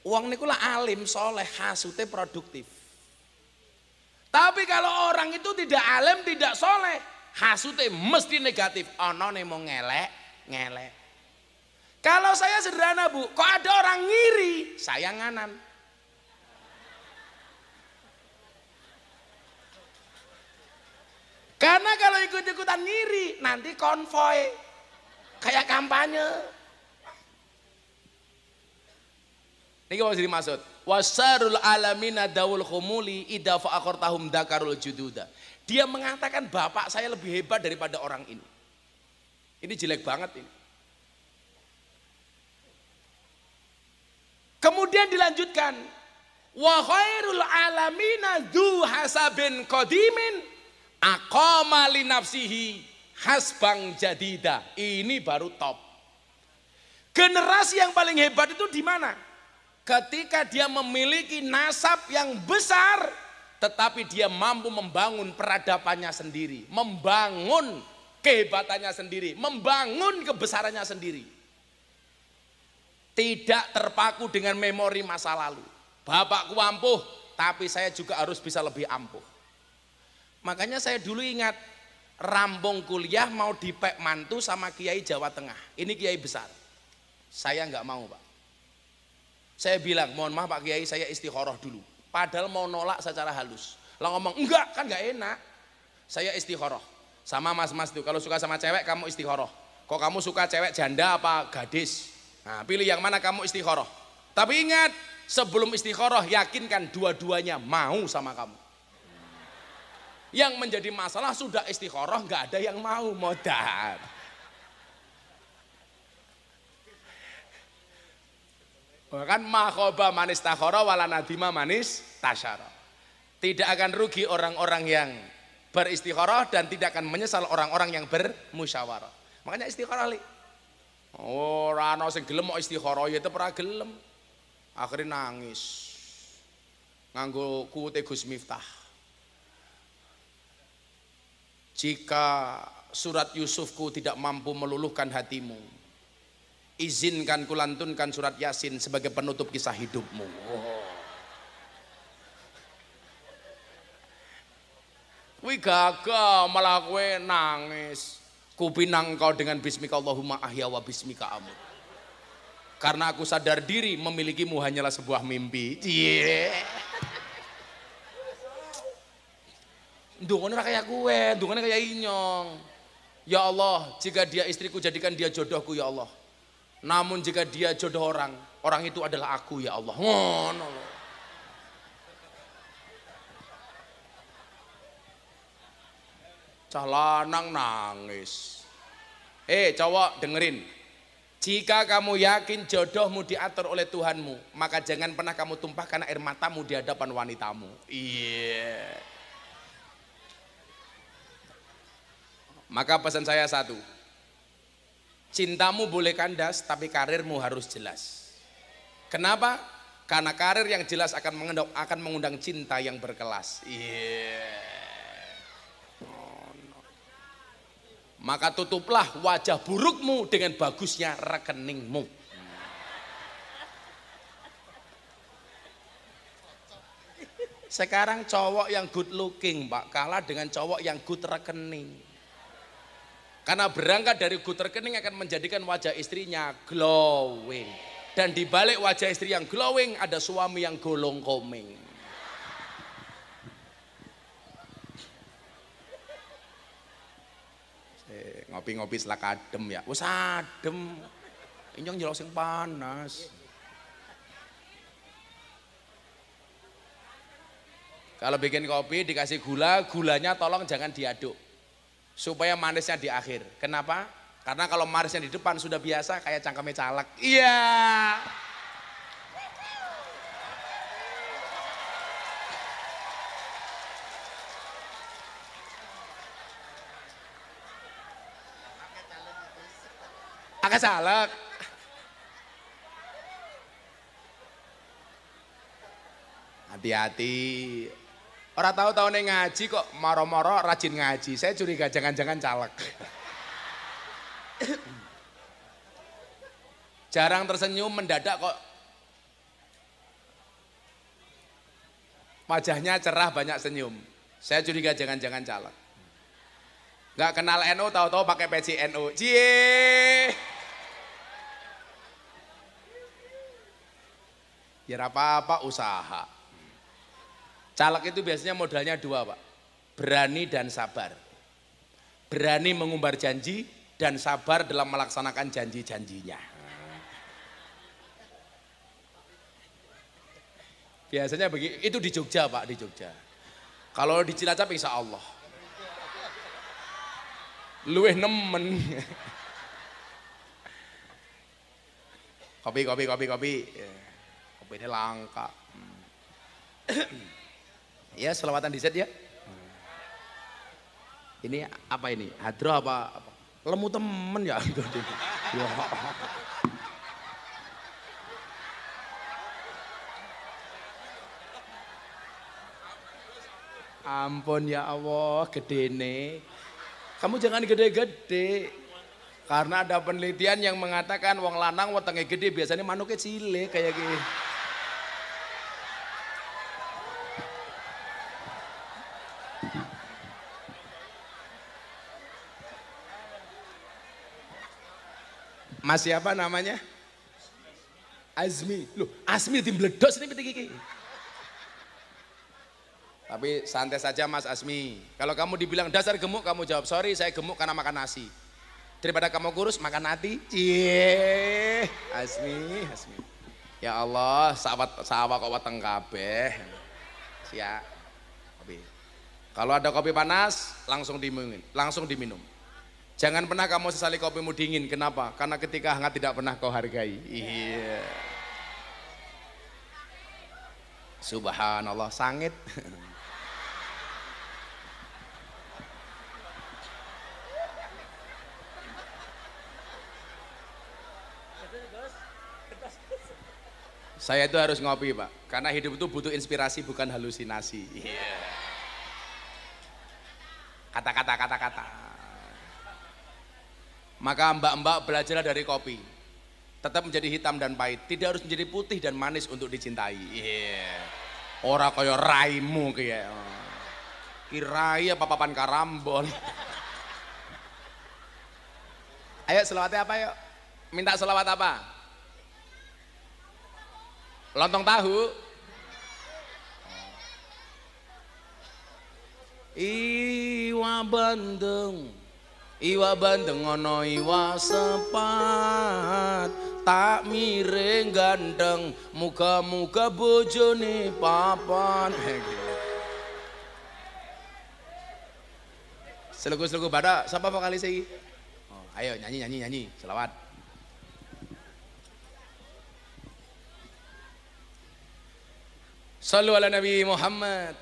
Wong niku lah alim, soleh, hasute produktif. Tapi kalau orang itu tidak alim, tidak soleh, hasute mesti negatif. Onone mau ngelek. Kalau saya sederhana, Bu, kok ada orang ngiri, saya nganan. Karena kalau ikut-ikutan ngiri, nanti konvoy, kayak kampanye. Ini apa sih dimaksud? Wasarul alamina dawul khumuli idza fa'aqartahum dakarul jududa. Dia mengatakan bapak saya lebih hebat daripada orang ini. Ini jelek banget ini. Kemudian dilanjutkan, wa khairul alamina dzu hasabin qadimin aqama li nafsihi hasbang jadida. Ini baru top. Generasi yang paling hebat itu di mana? Ketika dia memiliki nasab yang besar, tetapi dia mampu membangun peradabannya sendiri, membangun kehebatannya sendiri, membangun kebesarannya sendiri. Tidak terpaku dengan memori masa lalu. Bapakku ampuh, tapi saya juga harus bisa lebih ampuh. Makanya saya dulu ingat, rampung kuliah mau dipek mantu sama kiai Jawa Tengah. Ini kiai besar. Saya nggak mau, Pak. Saya bilang, mohon maaf Pak Kiai, saya istikharah dulu. Padahal mau nolak secara halus. Lah ngomong, enggak, kan nggak enak. Saya istikharah. Sama mas-mas itu, kalau suka sama cewek kamu istikharah. Kok kamu suka cewek janda apa gadis? Nah, pilih yang mana kamu istikharah. Tapi ingat, sebelum istikharah yakinkan dua-duanya mau sama kamu. Yang menjadi masalah sudah istikharah nggak ada yang mau, modal. Bahkan makhoba manis takhara wala nadima manis tasyara. Tidak akan rugi orang-orang yang beristikharah dan tidak akan menyesal orang-orang yang bermusyawarah. Makanya istikharah li. Ora ana sing gelem mau istikharah ya tetep ora gelem. Akhirnya nangis. Nganggo kuwute Gus Miftah. Jika surat Yusufku tidak mampu meluluhkan hatimu, izinkan kulantunkan surat Yasin sebagai penutup kisah hidupmu. Wih gagah malah kowe nangis. Kupinang kau dengan bismika Allahumma ahya wa bismika amut. Karena aku sadar diri memilikimu hanyalah sebuah mimpi. Ndungone ra kayak kowe, ndungone kayak inyong. Ya Allah, jika dia istriku jadikan dia jodohku ya Allah. Namun jika dia jodoh orang, orang itu adalah aku ya Allah. Ngono lho. Cah lanang nangis. Cowok dengerin. Jika kamu yakin jodohmu diatur oleh Tuhanmu, maka jangan pernah kamu tumpahkan air matamu di hadapan wanitamu. Iya. Maka pesan saya satu. Cintamu boleh kandas, tapi karirmu harus jelas. Kenapa? Karena karir yang jelas akan mengundang cinta yang berkelas. Yeah. Maka tutuplah wajah burukmu dengan bagusnya rekeningmu. Sekarang cowok yang good looking, Pak, kalah dengan cowok yang good rekening. Karena berangkat dari good rekening akan menjadikan wajah istrinya glowing. Dan di balik wajah istri yang glowing ada suami yang golong komeng. Ngopi-ngopi selak adem ya. Wes adem. Inyong jelok sing panas. Kalau bikin kopi dikasih gula, gulanya tolong jangan diaduk. Supaya manisnya di akhir. Kenapa? Karena kalau manisnya di depan sudah biasa kayak cangkeme caleg. Iya. Pakai caleg. Hati-hati. Orang tahu tahunnya ngaji kok moro-moro rajin ngaji. Saya curiga jangan-jangan caleg. Jarang tersenyum, mendadak kok wajahnya cerah, banyak senyum. Saya curiga jangan-jangan caleg. Gak kenal NU, tahu-tahu pakai peci NU. Cie. Ya apa-apa usaha. Caleg itu biasanya modalnya dua, Pak. Berani dan sabar. Berani mengumbar janji dan sabar dalam melaksanakan janji-janjinya. Biasanya begitu. Itu di Jogja, Pak, di Jogja. Kalau di Cilacap insya Allah. Luweh nemen. Kopi. Kopi ini langka. Ya, selawatan diset ya. Ini apa ini? Hadro apa? Lemu temen ya. Ampun ya Allah, gedene. Kamu jangan gede-gede. Karena ada penelitian yang mengatakan wong lanang wetenge gede biasanya manuknya cilik kayak gini. Mas siapa namanya? Azmi. Loh, Azmi dimbledos ini pitik iki. Tapi santai saja Mas Azmi. Kalau kamu dibilang dasar gemuk, kamu jawab sorry saya gemuk karena makan nasi. Daripada kamu kurus makan hati. Cie, Azmi, Azmi. Ya Allah, sawah kok weteng kabeh. Siap. Kopi. Kalau ada kopi panas, langsung diminum. Jangan pernah kamu sesali kopimu dingin. Kenapa? Karena ketika hangat tidak pernah kau hargai. Iya. Subhanallah, sangit. Saya itu harus ngopi Pak, karena hidup itu butuh inspirasi bukan halusinasi. Yeah. Kata-kata. Maka mbak-mbak belajarlah dari kopi. Tetap menjadi hitam dan pahit, tidak harus menjadi putih dan manis untuk dicintai. Yeah. Ora kaya raimu kayak. Kirai apa papan karambol. Ayo selawatnya apa yuk? Minta selawat apa? Lontong tahu. Iwa bandeng ono iwa sepat, tak miring gandeng, muga-muga bojone papan. Selegu-selegu badak, siapa vokalis iki? Oh, ayo nyanyi, selawat. Sallu ala Nabi Muhammad.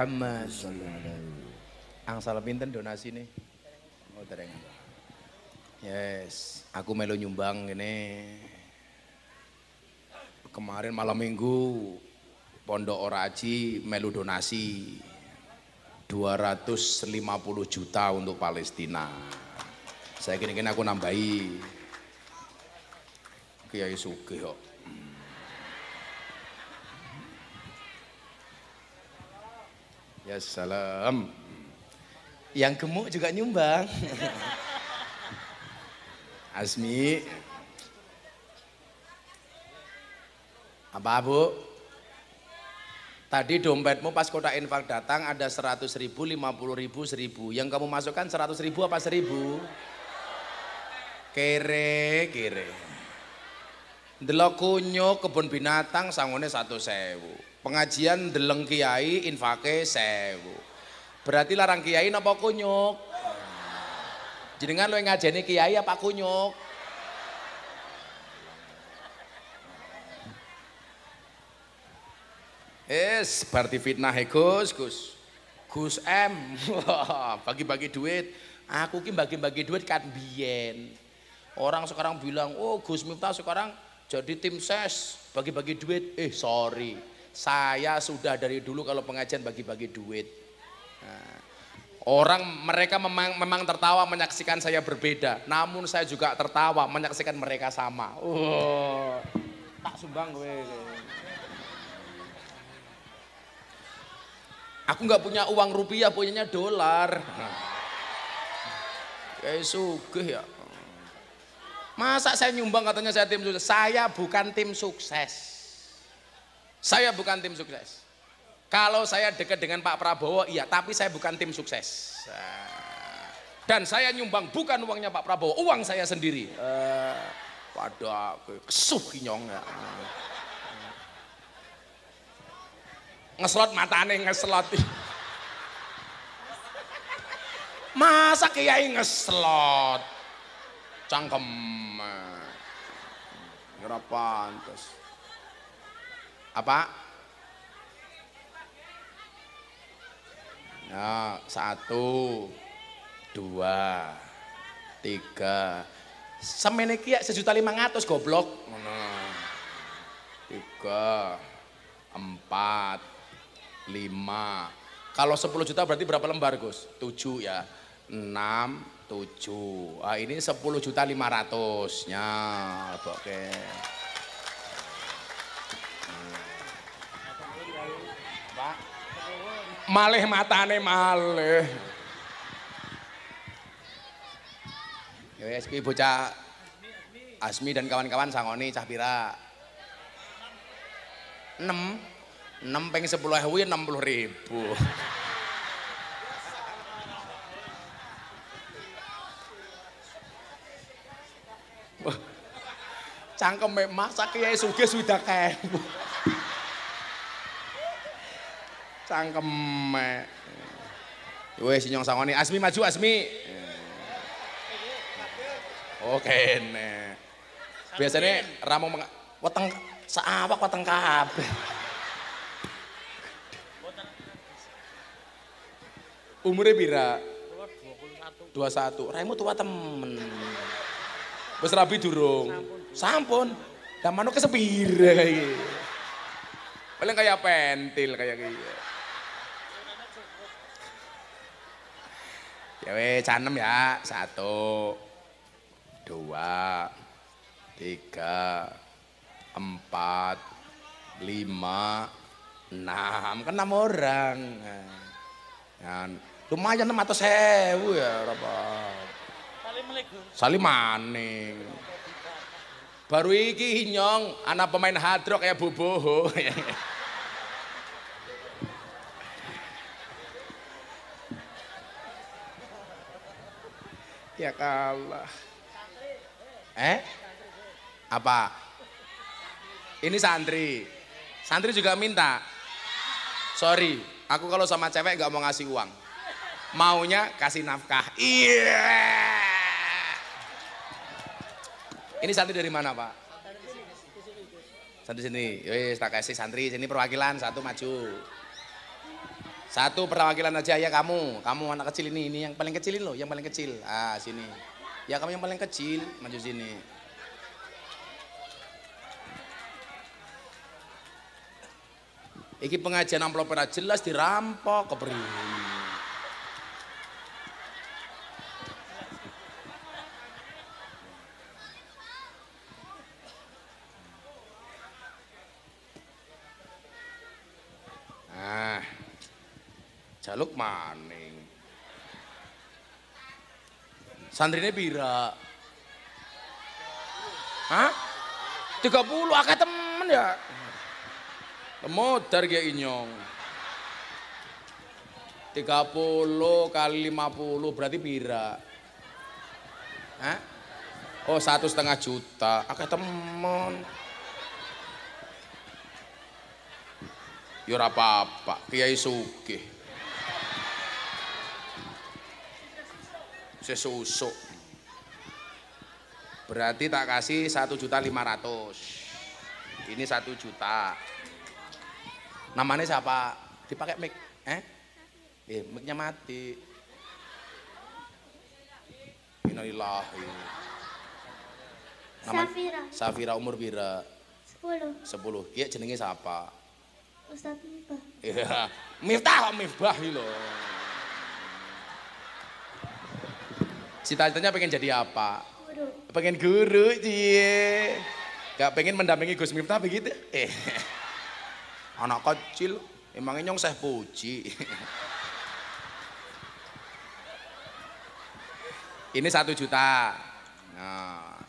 Muhammad. Angsal pinten donasi nih? Oh dereng. Yes, aku melu nyumbang ini. Kemarin malam minggu Pondok Oraji melu donasi 250 juta untuk Palestina. Saya kira-kira aku nambahi. Kiai sugih kok. Ya salam. Yang gemuk juga nyumbang. Asmi. Apa Bu? Tadi dompetmu pas kotak infak datang ada 100.000, 50.000, 1.000. Yang kamu masukkan 100.000 apa 1.000? Kere. Delok kunyuk kebun binatang sangone 100.000. Pengajian deleng kiai infake 1.000. Berarti larang kiai napa kunyuk? Jenengan lo ngajeni kiai apa kunyuk? Berarti fitnah Gus. Gus M. Bagi-bagi duit. Aku ki bagi-bagi duit kan biyen. Orang sekarang bilang, "Oh, Gus Miftah sekarang jadi tim ses, bagi-bagi duit." Sorry. Saya sudah dari dulu kalau pengajian bagi-bagi duit. Nah, mereka memang tertawa menyaksikan saya berbeda, namun saya juga tertawa menyaksikan mereka sama. Tak sumbang gue. Aku nggak punya uang rupiah, punyanya dolar. Kayak sugih ya. Masa saya nyumbang katanya saya tim sukses? Saya bukan tim sukses. Saya bukan tim sukses. Kalau saya dekat dengan Pak Prabowo, iya, tapi saya bukan tim sukses. Dan saya nyumbang bukan uangnya Pak Prabowo, uang saya sendiri. Waduh, kesuh nyong ya. Ngeslot matane ngeslot. Masa kiai ngeslot? Cangkem. Ora pantes. Apa? Nah, 1, 2, 3. Semene ki 1.500.000 goblok. Ngono. 3, 4, 5. Kalau 10 juta berarti berapa lembar, Gus? 7 ya. 6, 7. Ah, ini 10.500.000-nya. Oke. Malih matane malih. Ya wis kuwi bocah Asmi dan kawan-kawan sangoni cah pira? 6 ping 10.000 60.000. Cangkeme masak kiai sugih sudah kebu. Cangkeme. Wes nyong sangoni Asmi maju Asmi. Oke nih. Biasanya ramong weteng saawak weteng kabeh. Umure pira? 21. Raimu tua temen. Wis rabi durung? Sampun. Lah manuk kesepire kayak iki. Paling kayak pentil kayak gitu. Ya weh canem ya. 1, 2, 3, 4, 5, 6. Kan 6 orang. Nah, lumayan 600.000 ya berapa? Salim maning. Baru iki nyong anak pemain hard rock kayak Boboho. Ya kalah. Apa? Ini santri. Santri juga minta. Sorry, aku kalau sama cewek nggak mau ngasih uang. Maunya kasih nafkah. Iya. Ini santri dari mana, Pak? Santri sini. Wis tak kasih santri sini perwakilan 1 maju. Satu perwakilan aja ya kamu anak kecil ini yang paling kecilin loh, yang paling kecil. Ah, sini. Ya kamu yang paling kecil, maju sini. Iki pengajian amplop ora jelas dirampok kepriye. Jaluk maning. Santrine pira? Hah? 30 akeh temen ya. Modar ge inyong. 30 kali 50 berarti pira? Hah? Oh 1,5 juta. Akeh temen. Ya ora apa-apa, Kiai sugih. Sesusuk. Berarti tak kasih 1.500.000. Ini 1 juta. Namanya siapa? Dipakai mic? Mic-nya mati. Innalillahi. Safira. Safira umur pira? 10. 10. Iya jenenge siapa? Ustadz Miftah. Iya, Miftah kok Miftah iki lho. Cita-citanya pengen jadi apa? Guru. Pengen guru, cie. Gak pengen mendampingi Gus Miftah begitu? Anak kecil, emangnya nyong Syekh Puji. Ini 1 juta. Nah,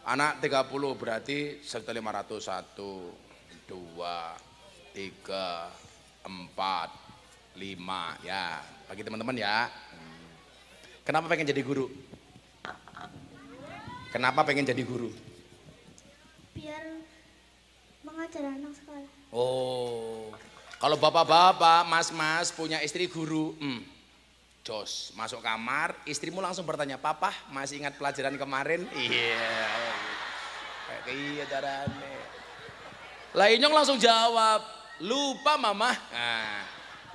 anak 30 berarti 1.500. 1, 2, 3, 4, 5 ya. Bagi teman-teman ya. Kenapa pengen jadi guru? Kenapa pengen jadi guru? Biar mengajar anak sekolah. Oh, kalau bapak-bapak, mas-mas punya istri guru, jos, masuk kamar, istrimu langsung bertanya, papa masih ingat pelajaran kemarin? Iya, kayak iya carane. Lah Inyong langsung jawab, lupa mama. Nah,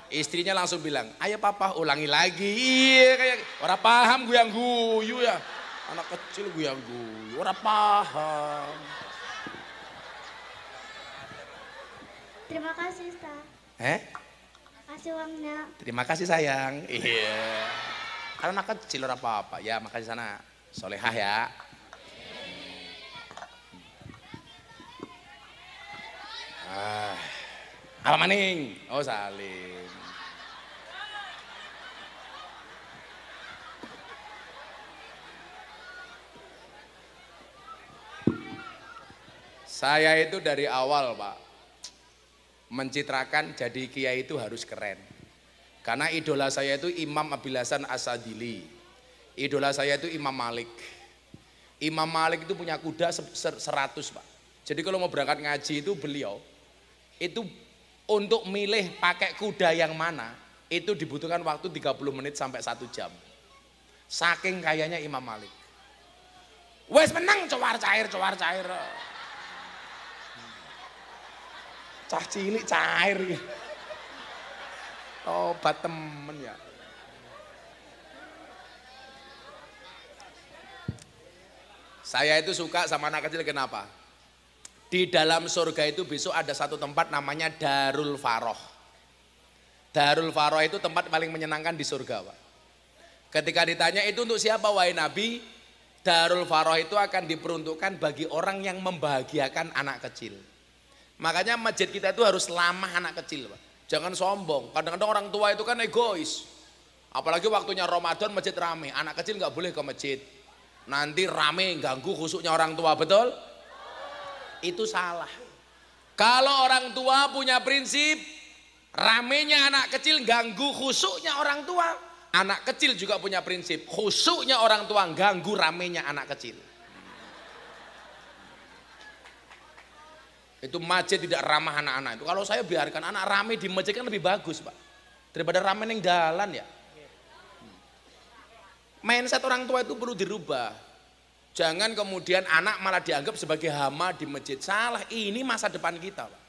istrinya langsung bilang, ayo papa ulangi lagi. Iya kayak orang paham gue yang guyu ya. Anak kecil gue yang guyu, orang paham. Terima kasih, Ustaz. Kasih uangnya. Terima kasih sayang. Iya. Karena anak kecil orang apa-apa. Ya makasih sana. Solehah ya. Apa maning? Oh salim. Saya itu dari awal Pak, mencitrakan jadi kiai itu harus keren. Karena idola saya itu Imam Abil Hasan As-Sadili. Idola saya itu Imam Malik. Imam Malik itu punya kuda 100 Pak. Jadi kalau mau berangkat ngaji itu beliau, itu untuk milih pakai kuda yang mana, itu dibutuhkan waktu 30 menit sampai 1 jam. Saking kayanya Imam Malik. Wes menang cowar cair. Cah cilik cair. Tobat temen ya. Saya itu suka sama anak kecil kenapa? Di dalam surga itu besok ada satu tempat namanya Darul Faroh. Darul Faroh itu tempat paling menyenangkan di surga Pak. Ketika ditanya itu untuk siapa wahai Nabi? Darul Faroh itu akan diperuntukkan bagi orang yang membahagiakan anak kecil. Makanya masjid kita itu harus lama anak kecil Pak. Jangan sombong, kadang-kadang orang tua itu kan egois. Apalagi waktunya Ramadan masjid rame, anak kecil nggak boleh ke masjid. Nanti rame ganggu khusyuknya orang tua, betul? Itu salah. Kalau orang tua punya prinsip, ramenya anak kecil ganggu khusyuknya orang tua. Anak kecil juga punya prinsip, khusyuknya orang tua ganggu ramenya anak kecil. Itu masjid tidak ramah anak-anak itu. Kalau saya biarkan anak rame di masjid kan lebih bagus Pak, daripada rame neng jalan ya. Mindset orang tua itu perlu dirubah. Jangan kemudian anak malah dianggap sebagai hama di masjid. Salah, ini masa depan kita Pak.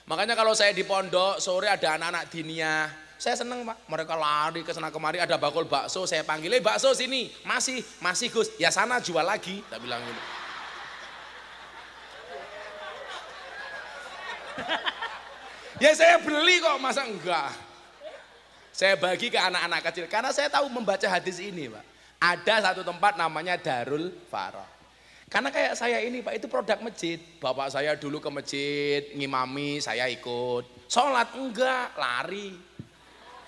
Makanya kalau saya di pondok sore ada anak-anak dinia, saya seneng Pak. Mereka lari ke sana kemari, ada bakul bakso, saya panggil, bakso sini, masih Gus, ya sana jual lagi, tak bilang gitu. Ya saya beli kok, masa enggak? Saya bagi ke anak-anak kecil, karena saya tahu membaca hadis ini Pak. Ada satu tempat namanya Darul Farah. Karena kayak saya ini Pak, itu produk masjid. Bapak saya dulu ke masjid, ngimami, saya ikut. Sholat enggak, lari.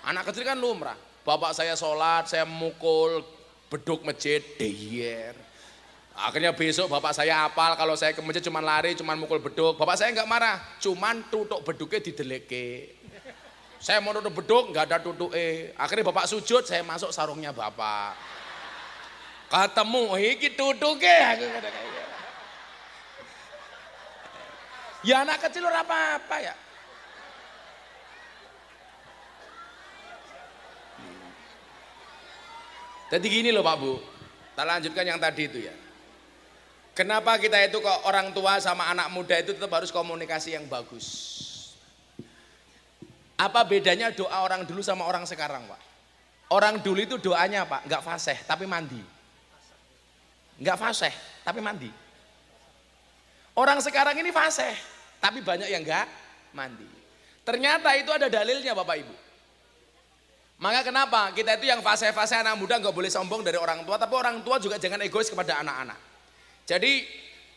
Anak kecil kan lumrah. Bapak saya sholat, saya mukul beduk masjid, deyer. Akhirnya besok bapak saya apal, kalau saya ke masjid cuman lari, cuman mukul beduk. Bapak saya enggak marah, cuman tutuk beduknya dideleke. Saya mau tutuk beduk, enggak ada tutuke. Akhirnya bapak sujud, saya masuk sarungnya bapak. Ketemu, iki tutuke. Ya anak kecil ora apa-apa ya. Jadi gini loh Pak Bu, kita lanjutkan yang tadi itu ya. Kenapa kita itu kok orang tua sama anak muda itu tetap harus komunikasi yang bagus. Apa bedanya doa orang dulu sama orang sekarang Pak? Orang dulu itu doanya Pak, enggak fasih tapi mandi. Enggak fasih tapi mandi. Orang sekarang ini fasih tapi banyak yang enggak mandi. Ternyata itu ada dalilnya Bapak Ibu. Maka kenapa kita itu yang fasih-fasih anak muda enggak boleh sombong dari orang tua, tapi orang tua juga jangan egois kepada anak-anak. Jadi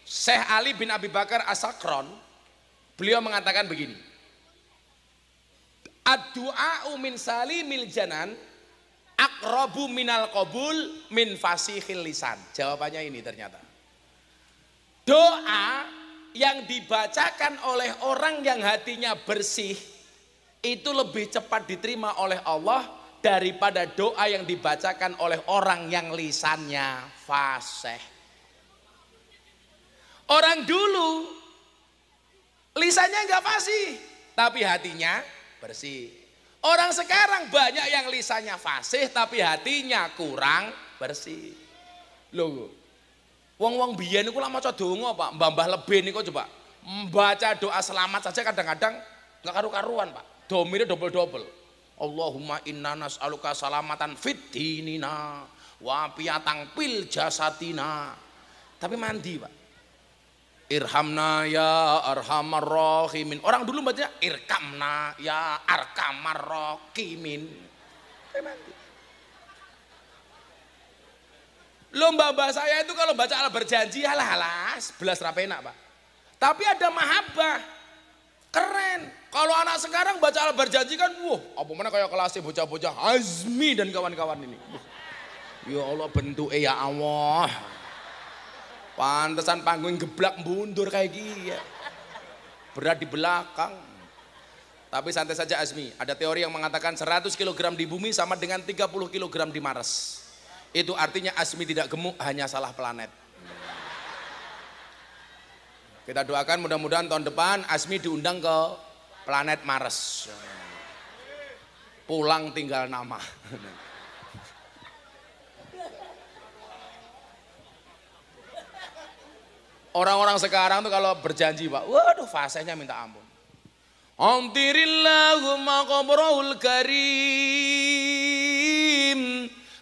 Syekh Ali bin Abi Bakar As-Sakron beliau mengatakan begini, ad-du'a'u min salimil janan aqrabu minal qabul min fasihil lisan. Jawabannya ini ternyata, doa yang dibacakan oleh orang yang hatinya bersih itu lebih cepat diterima oleh Allah daripada doa yang dibacakan oleh orang yang lisannya fasih. Orang dulu lisannya enggak fasih tapi hatinya bersih. Orang sekarang banyak yang lisannya fasih tapi hatinya kurang bersih. Loh, wong-wong biyen niku lak maca donga Pak, mbah-mbah lebih niku coba membaca doa selamat saja kadang-kadang enggak karu-karuan Pak. Domirnya double-double. Allahumma inna nas'aluka salamatan fid dinina wa piyatang pil jasatina. Tapi mandi Pak. Irhamna ya arhamar rahimin. Orang dulu bacanya irkamna ya arkamar rahimin. Lomba bahasa saya itu kalau baca al berjanji halah 11 rapenak Pak. Tapi ada mahabbah. Keren. Kalau anak sekarang baca al berjanji kan apa mana kayak kelasnya bocah-bocah Azmi dan kawan-kawan ini. Ya Allah bentuknya ya Allah. Pantesan panggung geblak mundur kayak gini ya. Berat di belakang. Tapi santai saja Azmi, ada teori yang mengatakan 100 kg di bumi sama dengan 30 kg di Mars. Itu artinya Azmi tidak gemuk, hanya salah planet. Kita doakan mudah-mudahan tahun depan Azmi diundang ke planet Mars. Pulang tinggal nama. Orang-orang sekarang tuh kalau berjanji Pak, waduh fasenya minta ampun. Amtirillahumma qabrahul karim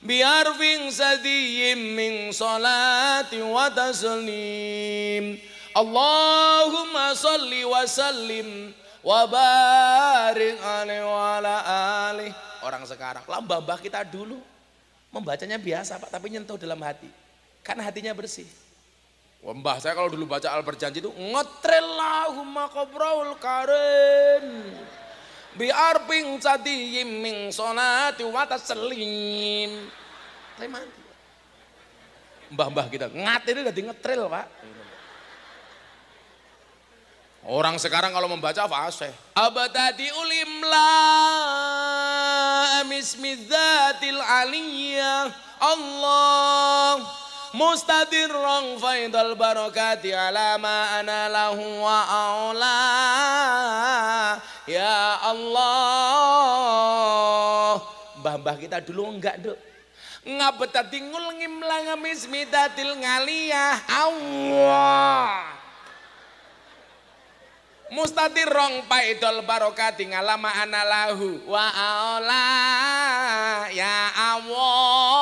biarfin sadiyim min salati wa taslim. Allahumma salli wa sallim wa barik alaihi wa ala alihi. Orang sekarang, lah mbah-mbah kita dulu membacanya biasa Pak, tapi nyentuh dalam hati. Karena hatinya bersih. Wah, mbah saya kalau dulu baca al berjanji itu ngetrillahumma qabrahul karim biarfin sadiyim min salati wa taslim. Mbah-mbah kita ngatir udah di ngetril Pak. Orang sekarang kalau membaca fasih. Abadadi ulimla amismidzatil aliyah Allah mustadirran faidal barakati ala ma ana lahu wa aula. Ya Allah. Mbah-mbah kita dulu enggak Duk. Ngabetati ngul ngimlang amismidatil ngaliyah Allah. Mustatirong paidol barokati ngalama anallahu wa aula ya Allah.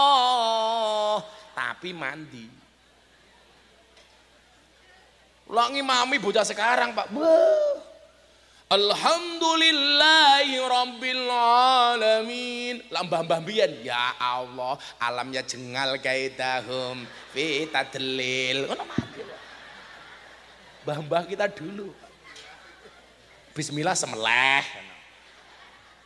Tapi mandi. Lah ngimami bocah sekarang, Pak. Alhamdulillahi rabbil alamin. Lah mbah-mbah mbiyen ya Allah, alamnya jengal kaidahum fi tadlil. Ngono mandi. Mbah-mbah kita dulu. Bismillah semeleh.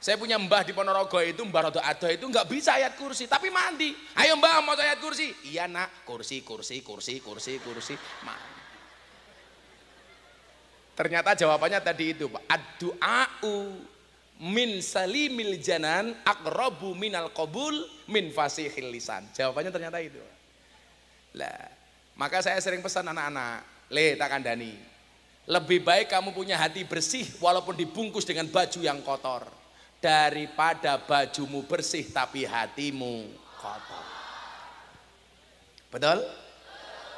Saya punya mbah di Ponorogo itu, mbah Rodo Adoh itu nggak bisa ayat kursi, tapi mandi. Ayo mbah mau ayat kursi. Iya nak, kursi. Mandi. Ternyata jawabannya tadi itu, Pak. Ad-du'a'u min salimil janan aqrabu minal qabul min fasihil lisan. Jawabannya ternyata itu. Lah, maka saya sering pesan anak-anak, tak kandani. Lebih baik kamu punya hati bersih walaupun dibungkus dengan baju yang kotor daripada bajumu bersih tapi hatimu kotor. Betul?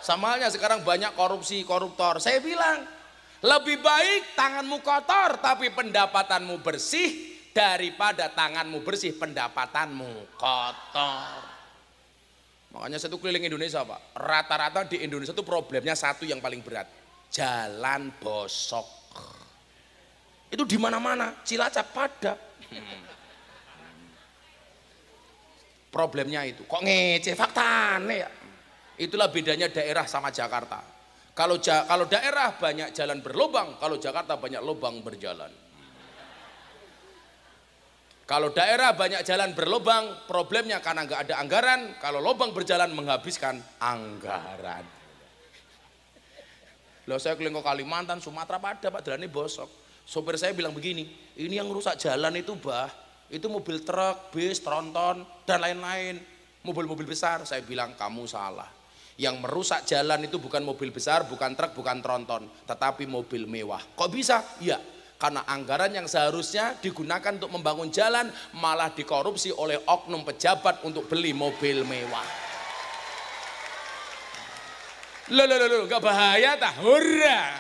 Sama halnya sekarang banyak koruptor. Saya bilang, lebih baik tanganmu kotor tapi pendapatanmu bersih daripada tanganmu bersih pendapatanmu kotor. Makanya saya tuh keliling Indonesia, Pak. Rata-rata di Indonesia tuh problemnya satu yang paling berat. Jalan bosok. Itu di mana-mana, Cilacap Padang. Problemnya itu. Kok ngece faktane ya? Itulah bedanya daerah sama Jakarta. Kalau daerah banyak jalan berlubang, kalau Jakarta banyak lubang berjalan. Kalau daerah banyak jalan berlubang, problemnya karena nggak ada anggaran. Kalau lubang berjalan menghabiskan anggaran. Loh, saya keliling ke Kalimantan, Sumatera pada Pak jalannya bosok. Sopir saya bilang begini, ini yang rusak jalan itu bah, itu mobil truk, bis, tronton dan lain-lain, mobil-mobil besar. Saya bilang kamu salah. Yang merusak jalan itu bukan mobil besar, bukan truk, bukan tronton, tetapi mobil mewah. Kok bisa? Ya, karena anggaran yang seharusnya digunakan untuk membangun jalan malah dikorupsi oleh oknum pejabat untuk beli mobil mewah. Loh, gak bahaya tah? Hurra!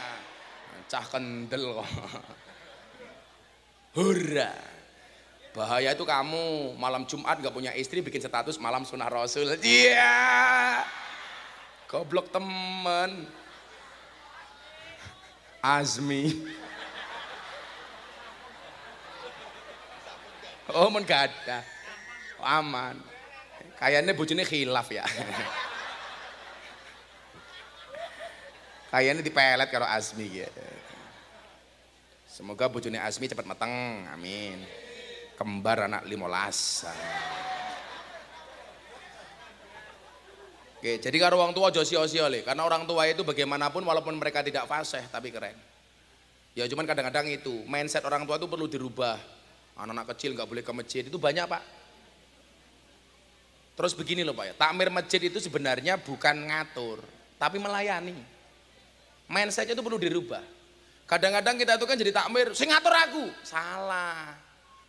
Cah kendel kok. Hurra! Bahaya itu kamu malam Jumat gak punya istri bikin status malam sunah Rasul. Iya! Goblok temen. Azmi. Oh men gak ada. Aman. Kayaknya bojone khilaf ya. Kayaknya dipelet karo Azmi gitu. Semoga bojone Azmi cepat mateng, amin. Kembar anak 15. Oke, jadi karo orang tua aja sio-sio le, karena orang tua itu bagaimanapun walaupun mereka tidak fasih tapi keren. Ya cuman kadang-kadang itu mindset orang tua itu perlu dirubah. Anak-anak kecil nggak boleh ke masjid itu banyak, Pak. Terus begini loh, Pak ya, takmir masjid itu sebenarnya bukan ngatur, tapi melayani. Mindsetnya itu perlu dirubah. Kadang-kadang kita itu kan jadi takmir, sing ngatur aku. Salah.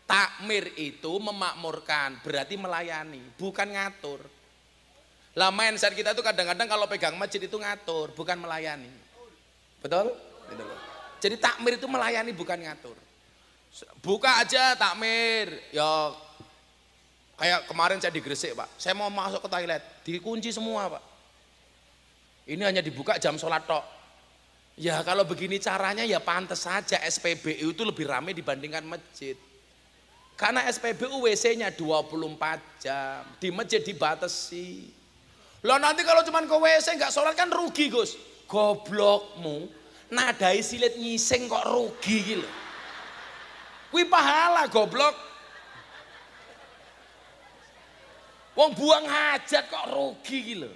Takmir itu memakmurkan, berarti melayani, bukan ngatur. Lah mindset kita itu kadang-kadang kalau pegang masjid itu ngatur, bukan melayani. Betul? Betul. Jadi takmir itu melayani, bukan ngatur. Buka aja takmir, ya kayak kemarin saya di Gresik, Pak. Saya mau masuk ke toilet, dikunci semua, Pak. Ini hanya dibuka jam sholat tok. Ya kalau begini caranya ya pantas saja SPBU itu lebih ramai dibandingkan masjid. Karena SPBU WC-nya 24 jam, di masjid dibatasi. Loh nanti kalau cuma ke WC nggak sholat kan rugi, Gus. Goblokmu, nadai silit nyiseng kok rugi gitu. Kuwi pahala goblok. Wong buang hajat kok rugi gitu.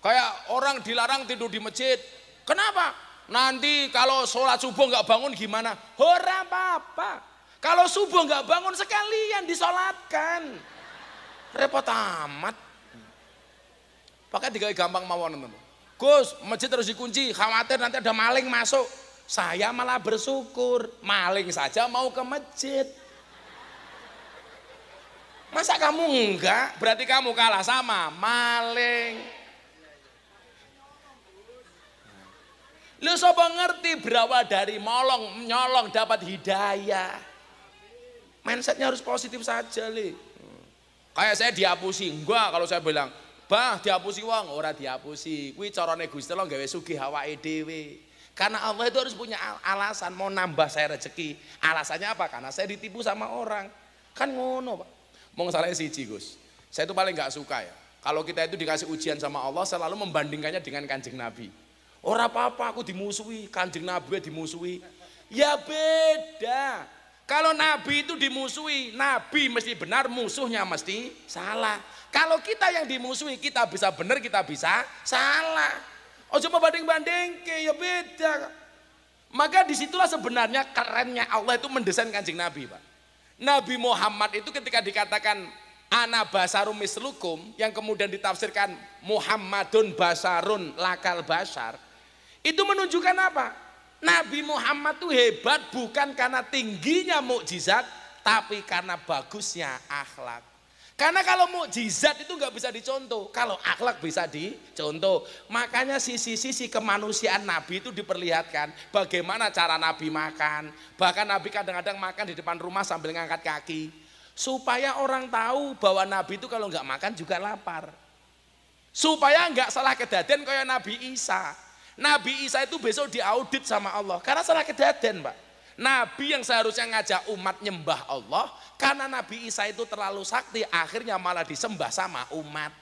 Kayak orang dilarang tidur di masjid. Kenapa? Nanti kalau sholat subuh nggak bangun gimana? Ora apa-apa. Kalau subuh nggak bangun sekalian disolatkan. Repot amat. Pakai tiga gampang mawon teman. Gus, masjid terus dikunci, khawatir nanti ada maling masuk. Saya malah bersyukur, maling saja mau ke masjid. Masa kamu enggak? Berarti kamu kalah sama maling. Lu sapa ngerti berawal dari molong nyolong dapat hidayah. Mindsetnya harus positif saja, Le. Kayak saya dihapusi, enggak kalau saya bilang, "Bah, dihapusi wong, ora dihapusi." Kuwi carane Gusti Allah gawe sugih awake dhewe. Karena Allah itu harus punya alasan mau nambah saya rezeki. Alasannya apa? Karena saya ditipu sama orang. Kan ngono, Pak. Mau salahnya siji, Gus. Saya itu paling enggak suka ya. Kalau kita itu dikasih ujian sama Allah selalu membandingkannya dengan Kanjeng Nabi. Ora apa-apa aku dimusuhi, Kanjeng Nabi dimusuhi. Ya beda. Kalau Nabi itu dimusuhi, Nabi mesti benar, musuhnya mesti salah. Kalau kita yang dimusuhi, kita bisa benar, kita bisa salah. Oh coba banding-banding, ya beda. Maka disitulah sebenarnya kerennya Allah itu mendesain Kanjeng Nabi, Pak. Nabi Muhammad itu ketika dikatakan ana basarum mislukum, yang kemudian ditafsirkan Muhammadun basarun lakal basar, itu menunjukkan apa? Nabi Muhammad itu hebat bukan karena tingginya mukjizat, tapi karena bagusnya akhlak. Karena kalau mukjizat itu nggak bisa dicontoh, kalau akhlak bisa dicontoh. Makanya sisi-sisi kemanusiaan Nabi itu diperlihatkan. Bagaimana cara Nabi makan, bahkan Nabi kadang-kadang makan di depan rumah sambil ngangkat kaki, supaya orang tahu bahwa Nabi itu kalau nggak makan juga lapar. Supaya nggak salah kedaden kayak Nabi Isa. Nabi Isa itu besok diaudit sama Allah karena salah kedaden, Pak. Nabi yang seharusnya ngajak umat nyembah Allah, karena Nabi Isa itu terlalu sakti, akhirnya malah disembah sama umat.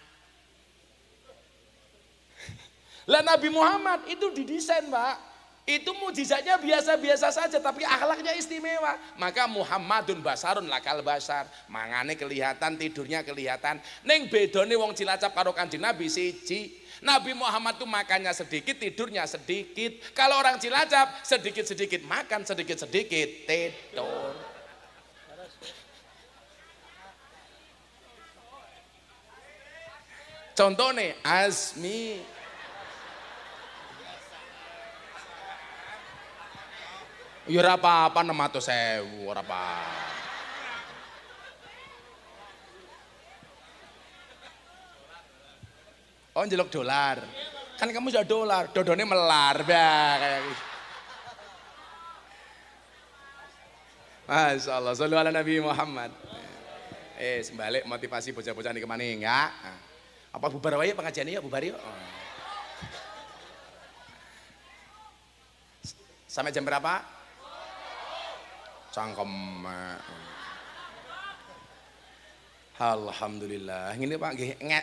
Lah Nabi Muhammad itu didesain, Pak. Itu mujizatnya biasa-biasa saja, tapi akhlaknya istimewa. Maka Muhammadun basarun lakal basar, mangane kelihatan, tidurnya kelihatan. Neng bedone wong Cilacap karo Kanjeng Nabi siji. Nabi Muhammad tuh makannya sedikit, tidurnya sedikit. Kalau orang Cilacap sedikit-sedikit makan, sedikit-sedikit tidur. Contoh nih, Azmi. Ya ora apa-apa 600.000, ora apa. Oh njeluk dolar. Kan kamu sudah dolar, dodone melar bah kayak gitu. Masya Allah, sallu ala Nabi Muhammad. Sebalik motivasi bocah-bocah nih kemana enggak? Apa bubar wae pengajian ya, bubar yuk. Sampai jam berapa? Cangkem. Alhamdulillah. Ini Pak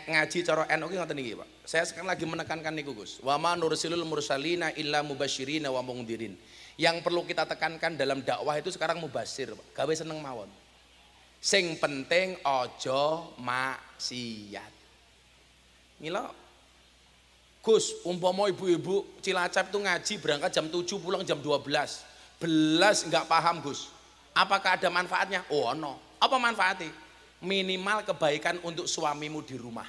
ngaji cara NU ki ngoten niki, Pak. Saya sekarang lagi menekankan niku, Gus. Wa ma nursilul mursalina illa mubasyirina wa mundhirin. Yang perlu kita tekankan dalam dakwah itu sekarang mubasir, Pak. Gawe seneng mawon. Sing penting ojo maksiat. Mila Gus, umpama ibu-ibu Cilacap itu ngaji berangkat jam 7 pulang jam 12. Belas enggak paham, Gus. Apakah ada manfaatnya? Oh, no. Apa manfaatnya? Minimal kebaikan untuk suamimu di rumah.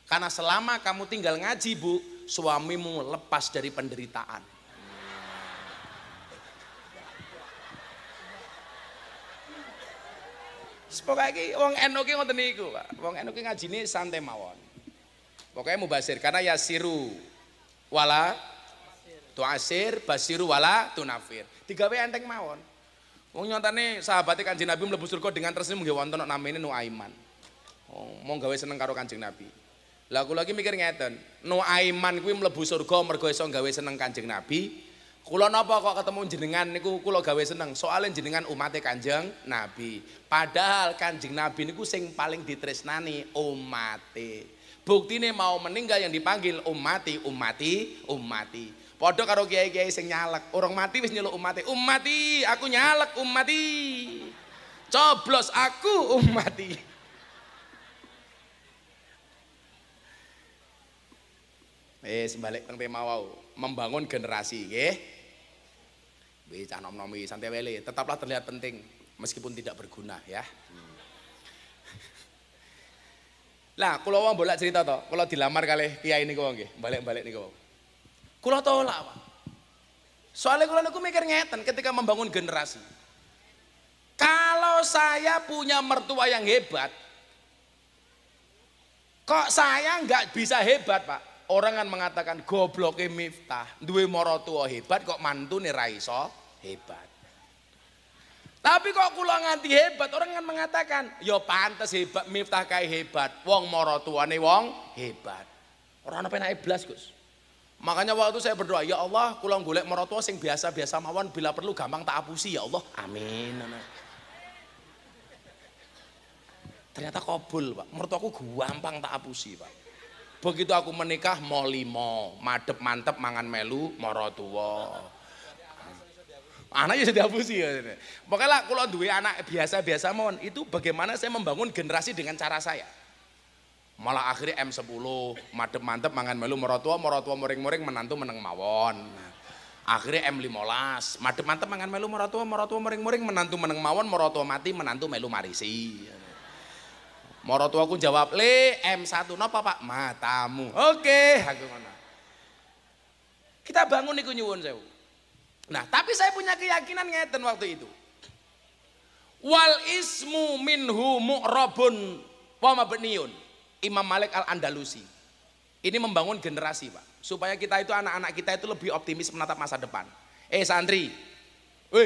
Karena selama kamu tinggal ngaji, Bu, suamimu lepas dari penderitaan. Pokoknya iki wong NU ki ngoten niku, Pak. Wong NU ki ngajine santai mawon. Pokoknya mubasir karena yasiru wala tuasir, basiru wala tunafir. Digawe enteng mawon. Wong nyatane sahabate Kanjeng Nabi mlebu surga dengan resmi nggih wonten namine Nuaiman. Oh, mau gawe seneng karo Kanjeng Nabi. Lah kula iki mikir ngeten, Nuaiman kuwi mlebu surga mergo iso gawe seneng Kanjeng Nabi. Kula napa kok ketemu jenengan niku kula gawe seneng, soalnya jenengan umate Kanjeng Nabi. Padahal Kanjeng Nabi niku sing paling ditresnani umate. Buktine mau meninggal yang dipanggil ummati, ummati, ummati. Padha karo kiai-kiai sing nyalek, orang mati wis nyeluk ummati, ummati, aku nyalek ummati. Coblos aku ummati. Sebalik teng tema wau, membangun generasi nggih. Wis cah nom-nom iki santai wae, tetaplah terlihat penting meskipun tidak berguna ya. Lah kula wong bolak cerita to, kula dilamar kalih kiai niku nggih, balik-balik niku. Kula tolak, Pak. Soalnya kula niku mikir ngeten ketika membangun generasi. Kalau saya punya mertua yang hebat, kok saya nggak bisa hebat, Pak? Orang kan mengatakan gobloke Miftah, duwe maratuwa hebat kok mantune ra iso hebat. Tapi kok kula nganti hebat, orang kan mengatakan, ya pantes hebat Miftah kae hebat, wong maratuwane wong hebat. Ora ana penake blas, Gus. Makanya waktu saya berdoa, ya Allah, kula golek maratuwa sing biasa-biasa mawon, bila perlu gampang tak apusi ya Allah. Amin. Ternyata kabul, Pak. Mertuaku gampang tak apusi, Pak. Begitu aku menikah mau 5, madep mantep mangan melu maratuwa. Anaknya sudah dihapusi ya. Makanya kalau duwe anak biasa-biasa mawon, itu bagaimana saya membangun generasi dengan cara saya. Malah akhirnya M10, madep mantep mangan melu maratuwa moring-moring menantu meneng mawon. Akhirnya M15, madep mantep mangan melu maratuwa moring-moring menantu meneng mawon, maratuwa mati menantu melu marisi. Maratuwaku jawab, "Le, M1 napa, Pak?" "Matamu." "Oke," aku ngono. Kita bangun niku nyuwun sewu. Nah, tapi saya punya keyakinan ngeten waktu itu. Wal ismu minhu mu'rabun wa mabniun. Imam Malik Al-Andalusi. Ini membangun generasi, Pak. Supaya kita itu anak-anak kita itu lebih optimis menatap masa depan. Santri.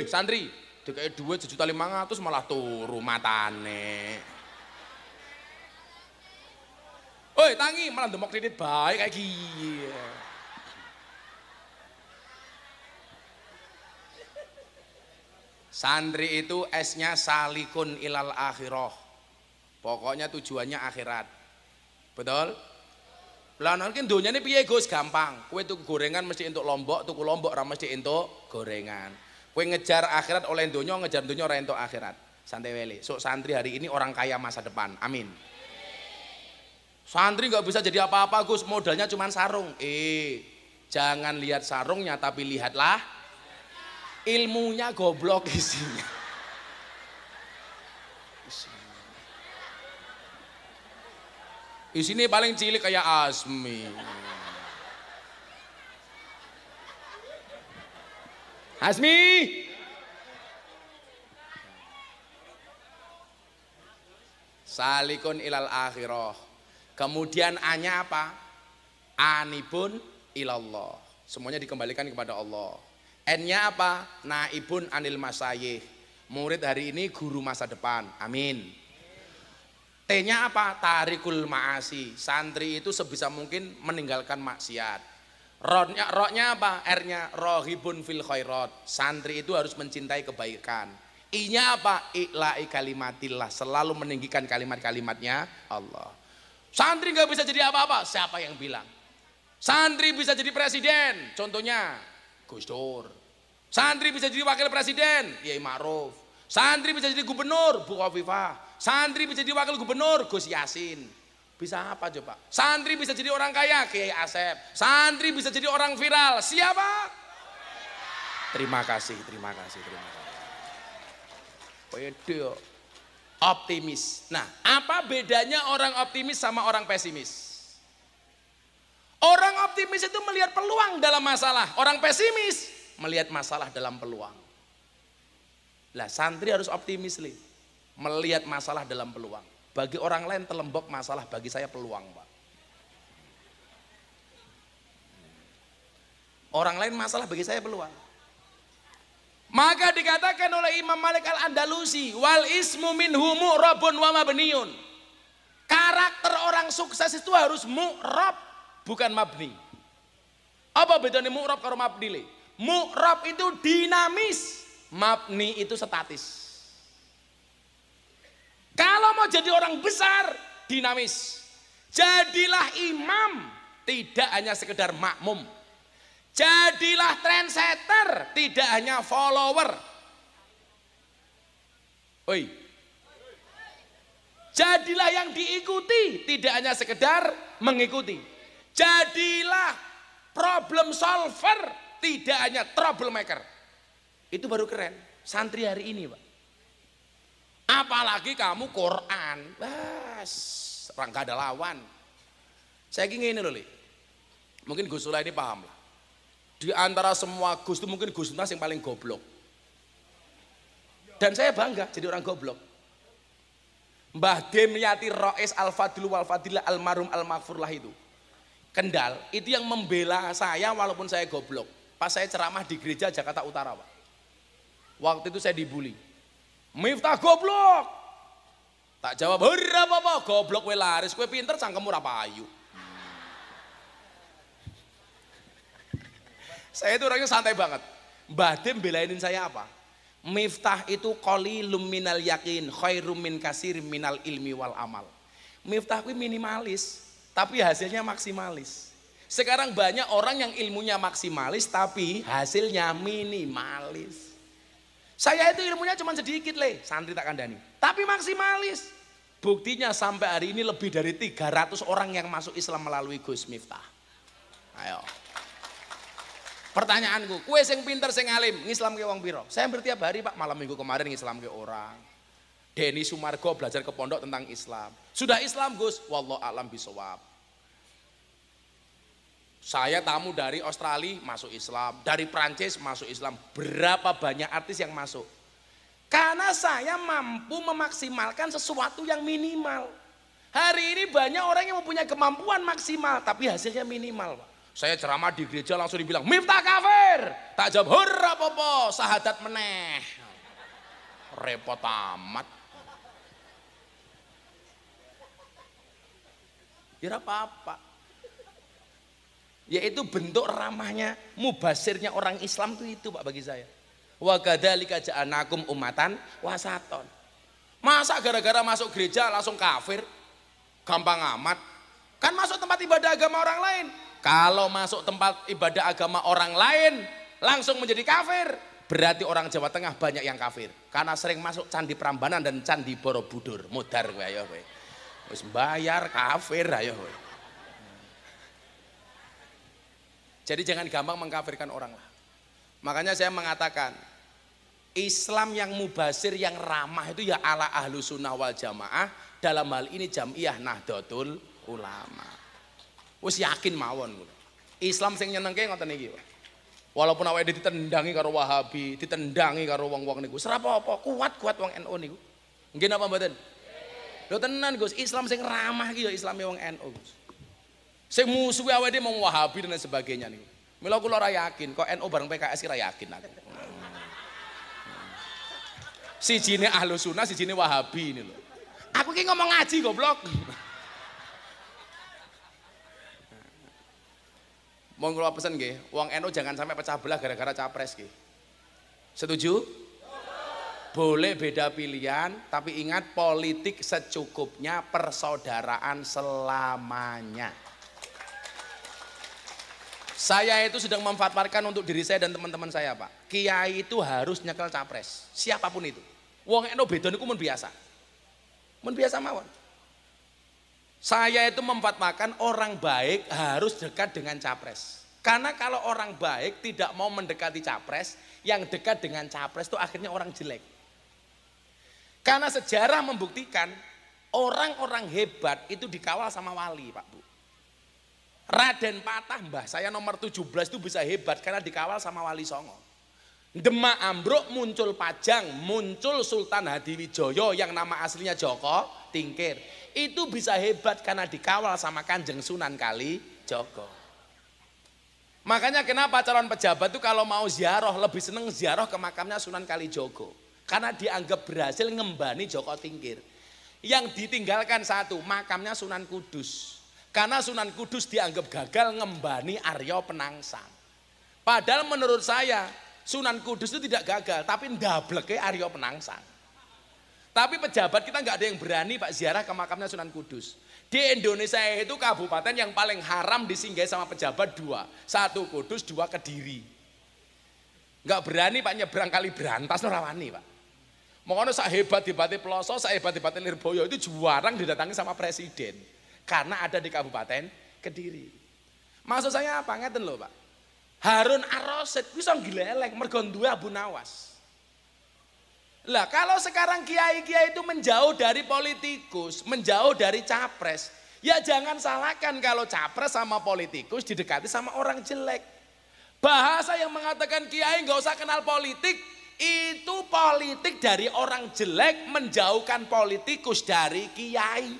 Santri, dikai duit 1.500.000 malah turu matane. Tangi malah ndemok kredit baik kayak gini. Santri itu S-nya salikun ilal akhirah. Pokoknya tujuannya akhirat. Betul? Lah mungkin donyane piye Gus? Gampang. Kowe tuku gorengan mesti entuk lombok, tuku lombok ora mesti entuk gorengan. Kowe ngejar akhirat oleh donya, ngejar donya ora entuk akhirat. Santai wele. Sok santri hari ini orang kaya masa depan. Amin. Santri nggak bisa jadi apa-apa Gus, modalnya cuma sarung. Jangan lihat sarungnya tapi lihatlah ilmunya, goblok isinya. Isinya paling cilik kayak Asmi. Asmi. Salikun ilal akhirah. Kemudian A-nya apa? Anibun ilallah. Semuanya dikembalikan kepada Allah. N-nya apa? Naibun anil masayih. Murid hari ini guru masa depan. Amin. T-nya apa? Tarikul ma'asi. Santri itu sebisa mungkin meninggalkan maksiat. Ro-nya apa? R-nya rohibun fil khairat. Santri itu harus mencintai kebaikan. I-nya apa? Ikla'i kalimatillah. Selalu meninggikan kalimat-kalimatnya Allah. Santri nggak bisa jadi apa-apa. Siapa yang bilang? Santri bisa jadi presiden. Contohnya Gus Dur. Santri bisa jadi wakil presiden, Yai Ma'ruf. Santri bisa jadi gubernur, Bu Khofifah. Santri bisa jadi wakil gubernur, Gus Yasin. Bisa apa coba? Santri bisa jadi orang kaya, Kiai Asep. Santri bisa jadi orang viral, siapa? Terima kasih. Pede, optimis. Nah, apa bedanya orang optimis sama orang pesimis? Orang optimis itu melihat peluang dalam masalah. Orang pesimis melihat masalah dalam peluang. Lah santri harus optimis nih, melihat masalah dalam peluang. Bagi orang lain telembok masalah, bagi saya peluang, Pak. Orang lain masalah, bagi saya peluang. Maka dikatakan oleh Imam Malik Al-Andalusi, wal ismu minhu mu'rabun wa mabniun. Karakter orang sukses itu harus mu'rab, bukan mabni. Apa bedanya mu'rab karo mabni? Mu'rab itu dinamis, mabni itu statis. Kalau mau jadi orang besar, dinamis. Jadilah imam, tidak hanya sekedar makmum. Jadilah trendsetter, tidak hanya follower. Oi. Jadilah yang diikuti, tidak hanya sekedar mengikuti. Jadilah problem solver, tidak hanya troublemaker. Itu baru keren. Santri hari ini, Pak. Apalagi kamu Quran, gak ada lawan. Saya ingin ini loh, Li. Mungkin Gus Sula ini paham lah. Di antara semua Gus itu mungkin Gus Nas yang paling goblok. Dan saya bangga jadi orang goblok. Mbah Demyati Rois Al-Fadlu Wal Fadilah Al-Marum Al-Maghfurlah itu. Kendal itu yang membela saya walaupun saya goblok. Pas saya ceramah di gereja Jakarta Utara, Pak. Waktu itu saya dibully. Miftah goblok. Tak jawab, "Ora apa-apa, goblok kowe laris, kowe pinter cangkemmu ora payu." Saya itu orangnya santai banget. Mbah Dem belainin saya apa? Miftah itu qalilum minal yakin, khairum min kasir minal ilmi wal amal. Miftah itu minimalis, tapi hasilnya maksimalis. Sekarang banyak orang yang ilmunya maksimalis, tapi hasilnya minimalis. Saya itu ilmunya cuma sedikit santri tak kandani. Tapi maksimalis. Buktinya sampai hari ini lebih dari 300 orang yang masuk Islam melalui Gus Miftah. Ayo. Pertanyaanku, kue sing pinter sing alim, ngislam ke wong piro? Saya hampir tiap hari Pak, malam minggu kemarin ngislam ke orang. Denny Sumargo belajar ke pondok tentang Islam. Sudah Islam Gus, wallahu a'lam bishawab. Saya tamu dari Australia masuk Islam, dari Prancis masuk Islam. Berapa banyak artis yang masuk? Karena saya mampu memaksimalkan sesuatu yang minimal. Hari ini banyak orang yang mempunyai kemampuan maksimal, tapi hasilnya minimal Pak. Saya ceramah di gereja langsung dibilang, Miftah kafir. Tak jawab, hurra popo, sahadat meneh. Repot amat. Ya apa-apa. Yaitu bentuk ramahnya, mubasirnya orang Islam itu Pak bagi saya. Wa kadzalika ja'alnakum ummatan wasaton. Masa gara-gara masuk gereja langsung kafir? Gampang amat. Kan masuk tempat ibadah agama orang lain. Kalau masuk tempat ibadah agama orang lain langsung menjadi kafir, berarti orang Jawa Tengah banyak yang kafir. Karena sering masuk Candi Prambanan dan Candi Borobudur. Modar kowe ayo kowe. Wis bayar kafir ayo kowe. Jadi jangan gampang mengkafirkan orang lah. Makanya saya mengatakan Islam yang mubasir, yang ramah itu ya ala ahlu sunnah wal jamaah. Dalam hal ini Jam'iyah Nahdlatul Ulama. Wis yakin mawon. Islam sing nyenengke ngoten iki, Pak. Walaupun awake ditendangi karo Wahabi, ditendangi karo wong-wong niku, ora apa-apa, kuat-kuat wong NU niku. Nggih napa mboten? Lho tenan Gus, Islam sing ramah iki ya Islame wong NU, Gus. Sing musuhi awake dhewe wong Wahabi dan sebagainya niku. Mila kula ora yakin, kok NU bareng PKS ora yakin aku. Sijine Ahlus Sunnah, sijine Wahabi ini lho. Aku ki ngomong ngaji goblok. Mau kula pesen nggih, wong NU jangan sampai pecah belah gara-gara capres nggih. Setuju? Boleh beda pilihan, tapi ingat politik secukupnya, persaudaraan selamanya. Saya itu sedang memfatwakan untuk diri saya dan teman-teman saya Pak. Kiai itu harus nyekel capres, siapapun itu. Wong NU beda niku mun biasa. Mun biasa mawon. Saya itu memfatwakan orang baik harus dekat dengan capres. Karena kalau orang baik tidak mau mendekati capres, yang dekat dengan capres itu akhirnya orang jelek. Karena sejarah membuktikan orang-orang hebat itu dikawal sama wali Pak Bu. Raden Patah mbah saya nomor 17 itu bisa hebat karena dikawal sama Wali Songo. Demak ambruk muncul Pajang, muncul Sultan Hadiwijoyo yang nama aslinya Joko Tingkir. Itu bisa hebat karena dikawal sama Kanjeng Sunan Kalijogo. Makanya kenapa calon pejabat itu kalau mau ziarah lebih seneng ziarah ke makamnya Sunan Kalijogo. Karena dianggap berhasil ngembani Joko Tingkir. Yang ditinggalkan satu, makamnya Sunan Kudus. Karena Sunan Kudus dianggap gagal ngembani Arya Penangsang. Padahal menurut saya Sunan Kudus itu tidak gagal, tapi ndableke Arya Penangsang. Tapi pejabat kita nggak ada yang berani Pak ziarah ke makamnya Sunan Kudus. Di Indonesia itu kabupaten yang paling haram disinggahi sama pejabat dua. Satu Kudus, dua Kediri. Nggak berani Pak nyebrang kali Berantas Norawani Pak. Makanya sak hebat dibati Peloso, sak hebat dibati Lirboyo itu jarang didatangi sama presiden. Karena ada di Kabupaten Kediri. Maksud saya apa? Ngeten loh Pak. Harun Ar-Rasyid bisa gileleng mergo duwe Abu Nawas. Lah kalau sekarang kiai-kiai itu menjauh dari politikus, menjauh dari capres, ya jangan salahkan kalau capres sama politikus didekati sama orang jelek. Bahasa yang mengatakan kiai nggak usah kenal politik, itu politik dari orang jelek menjauhkan politikus dari kiai.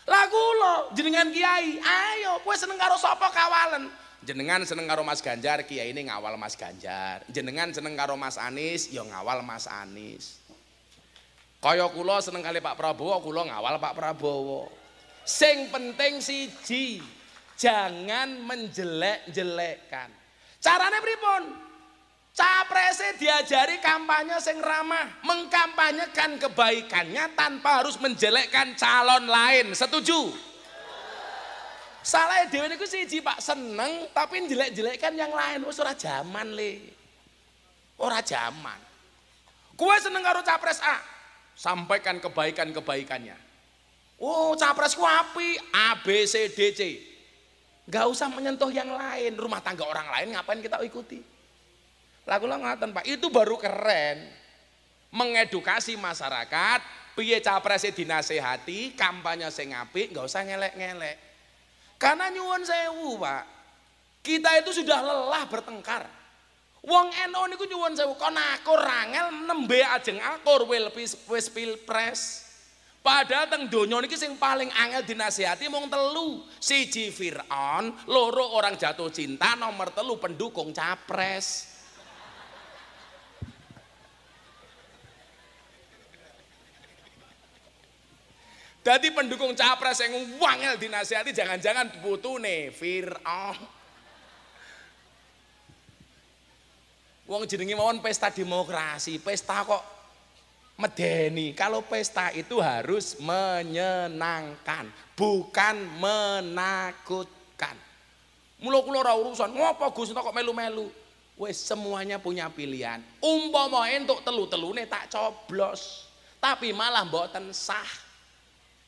Lah kula jenengan kiai, ayo kowe seneng karo sapa kawalen? Jenengan seneng karo Mas Ganjar, kiai ini ngawal Mas Ganjar. Jenengan seneng karo Mas Anies, ya ngawal Mas Anies. Kaya kula seneng kali Pak Prabowo, kula ngawal Pak Prabowo. Sing penting siji, jangan menjelek-jelekkan. Carane pripun? Caprese diajari kampanye sing ramah, mengkampanyekan kebaikannya tanpa harus menjelekkan calon lain. Setuju? Salah dhewe niku siji Pak, seneng tapi jelek-jelekkan yang lain. Wis ora jaman le. Ora jaman. Kowe seneng karo capres A, sampaikan kebaikan-kebaikannya. Oh, capresku apik, A B C D C. Enggak usah menyentuh yang lain, rumah tangga orang lain ngapain kita ikuti? Lah kula ngoten Pak, itu baru keren. Mengedukasi masyarakat, piye capresnya dinasehati, kampanye sing apik, enggak usah ngelek-ngelek. Karena nyuwun sewu Pak, kita itu sudah lelah bertengkar. Wong NU niku nyuwun sewu kon akur rangel nembe ajeng akur wis pilpres. Padahal teng donya niki sing paling angel dinasehati mung telu. Siji Fir'aun, loro orang jatuh cinta, nomor telu pendukung capres. Jadi pendukung capres yang wangel dinasihati jangan-jangan putune Fir'aun. Wong jenenge mawon pesta demokrasi, pesta kok medeni. Kalau pesta itu harus menyenangkan, bukan menakutkan. Mula kula ora urusan, ngopo Gus kok melu-melu. Wis semuanya punya pilihan. Umpama entuk telu-telune tak coblos, tapi malah mboten sah.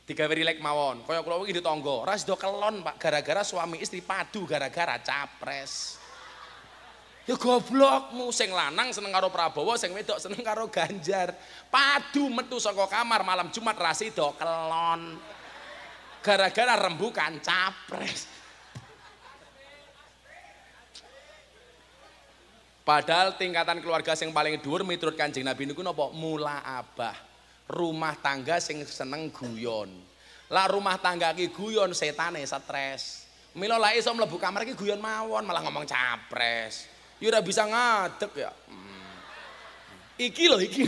Digawe rilek mawon, kaya kula iki ditangga, ora sida kelon Pak, gara-gara suami istri padu gara-gara capres. Ya goblokmu, sing lanang seneng karo Prabowo, sing wedok seneng karo Ganjar. Padu metu saka kamar malam Jumat ra sida kelon. Gara-gara rembukan capres. Padahal tingkatan keluarga sing paling dhuwur miturut Kanjeng Nabi niku napa? Mula abah. Rumah tangga sing seneng guyon. Lah rumah tangga ki guyon setane stres. Mila lek iso mlebu kamar ki guyon mawon malah ngomong capres. Ya ora bisa ngadeg ya. Iki lho iki.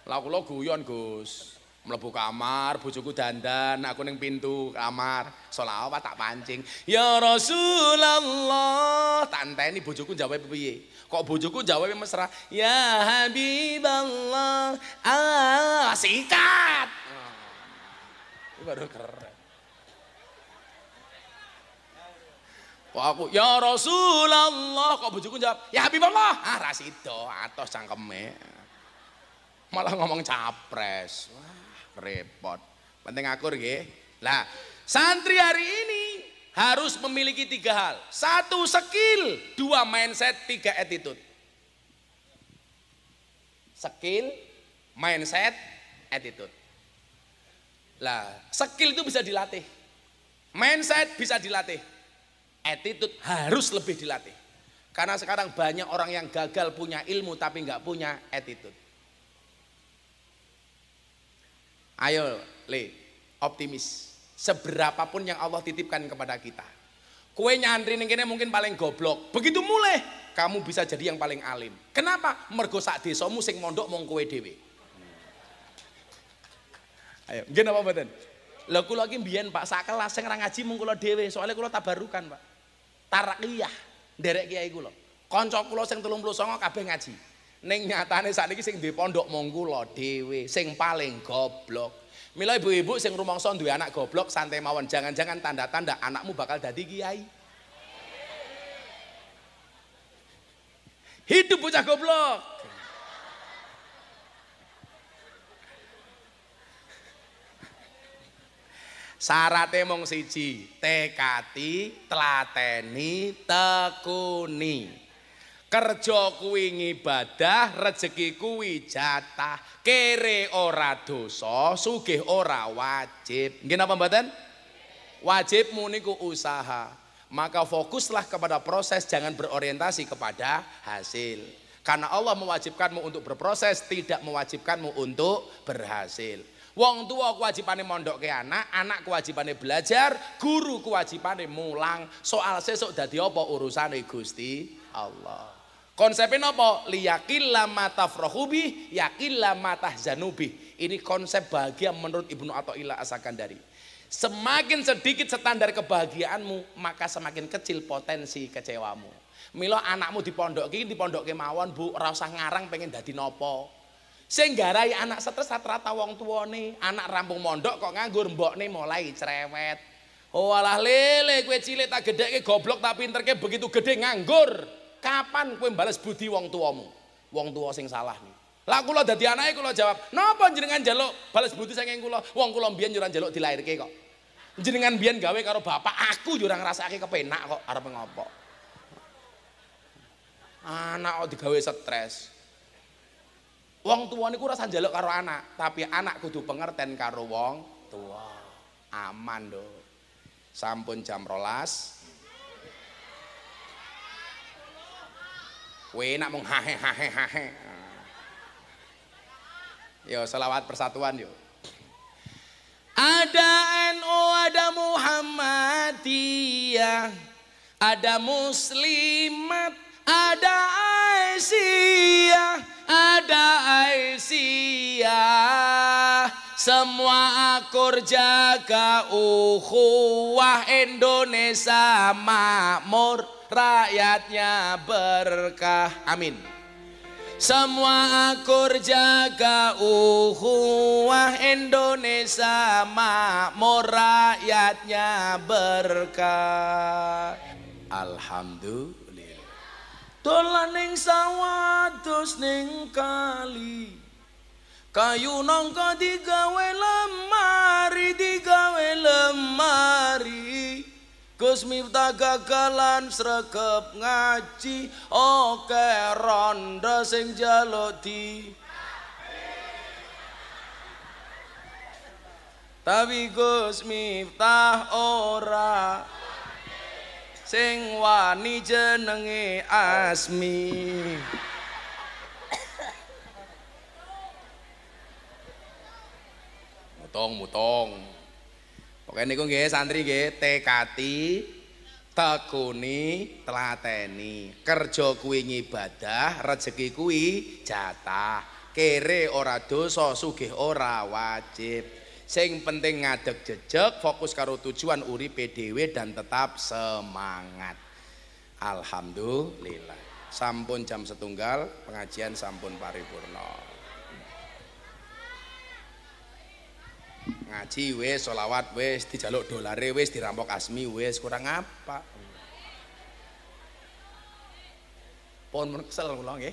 Lah kula guyon Gus. Mlebu kamar, bojoku dandan, aku ning pintu kamar. Sholawat tak pancing. Ya Rasulullah, tak enteni bojoku jawab piye. Kok bojoku jawab mesra, ya Habiballah, sikat. Itu baru keren. Kok aku, ya Rasulullah, kok bojoku jawab, ya Habiballah. Ra sida, atos cangkeme. Malah ngomong capres. Wah, repot. Penting akur nggih. Lah, santri hari ini harus memiliki 3 hal. 1 skill, 2 mindset, 3 attitude. Skill, mindset, attitude. Lah, skill itu bisa dilatih. Mindset bisa dilatih. Attitude harus lebih dilatih. Karena sekarang banyak orang yang gagal punya ilmu tapi nggak punya attitude. Ayo, Le, optimis. Seberapapun yang Allah titipkan kepada kita. Kue nyantri ning kene mungkin paling goblok. Begitu mulai, kamu bisa jadi yang paling alim. Kenapa? Mergo sak desamu sing mondok mung kowe dhewe. Ayo, nggih napa mboten? Lha kula iki mbiyen Pak sak kelas sing ora ngaji mung kula dhewe, soalnya kula tabarukan, Pak. Tarakiyah, nderek kiai kula. Kanca kula sing 39 kabeh ngaji. Ning nyatane sakniki sing duwe pondok mung kula dhewe, sing paling goblok. Mila ibu-ibu sing rumangsa duwe anak goblok santai mawon, jangan-jangan tanda-tanda anakmu bakal dadi kiai. Hidup bocah goblok. Syaratnya mung siji, tekati, tlateni, tekuni. Kerja kuwi ngibadah, rezeki kuwi jatah, kere ora dosa, sugih ora wajib. Nggih napa mboten? Wajibmu niku usaha. Maka fokuslah kepada proses, jangan berorientasi kepada hasil. Karena Allah mewajibkanmu untuk berproses, tidak mewajibkanmu untuk berhasil. Wong tua kewajibane mondokke anak, anak kewajibane belajar, guru kewajibane mulang. Soal sesuk dadi apa urusane Gusti Allah. Konsepnya apa? Liyaqilla ma tafrahu bih, yaqilla ma tahzanu bih. Ini konsep bahagia menurut Ibnu Athaillah As-Sakandari. Semakin sedikit standar kebahagiaanmu, maka semakin kecil potensi kecewamu. Mila anakmu dipondokke mawon, Bu, ora usah ngarang pengen dadi napa. Sing garai anak stres rata-rata wong tuane, anak rampung mondok kok nganggur, mbokne mulai cerewet. Oh alah lele, kowe cilik tak gedhekke goblok tak pinterke begitu gede nganggur. Kapan kowe bales budi wong tuamu? Wong tua sing salah nih. Lah kula dadi anake kula jawab, "Napa jenengan njaluk bales budi saking kula? Wong kula mbiyen yo ora njaluk dilairke kok. Jenengan mbiyen gawe karo bapak, aku yo ora ngrasake kepenak kok arep ngopo." Anak kok digawe stres. Wong tua niku ora usah njaluk karo anak, tapi anak kudu pengerten karo wong tua. Aman do. Sampun jam 12. Kowe nak mung hahe. Yo selawat persatuan yo. Ada NU, ada Muhammadiyah, ada Muslimat, ada Aisyah, ada Aisyah. Semua akur jaga ukhuwah Indonesia makmur. Rakyatnya berkah, amin. Semua akur jaga ukhuwah Indonesia makmur, rakyatnya berkah. Alhamdulillah. Dolan ning sawah dos ning kali, kayu nangka digawe lemari. Gus Miftah gagalan sregep ngaji, oke ronda sing njaluk di. Tapi Gus Miftah ora sing wani jenenge Asmi. Mutong. Pokoknya niku nggih santri nggih tekati, tekuni, telateni. Kerja kuwi ngibadah, rezeki kuwi jatah. Kere ora dosa, sugih ora wajib. Sing penting ngadeg jejeg, fokus karo tujuan uripe dhewe dan tetap semangat. Alhamdulillah. Sampun jam 1, pengajian sampun paripurna. Ngaji wis, sholawat wis, dijaluk dolare wis, dirampok Asmi wis, kurang apa? Pun kesel kula nggih.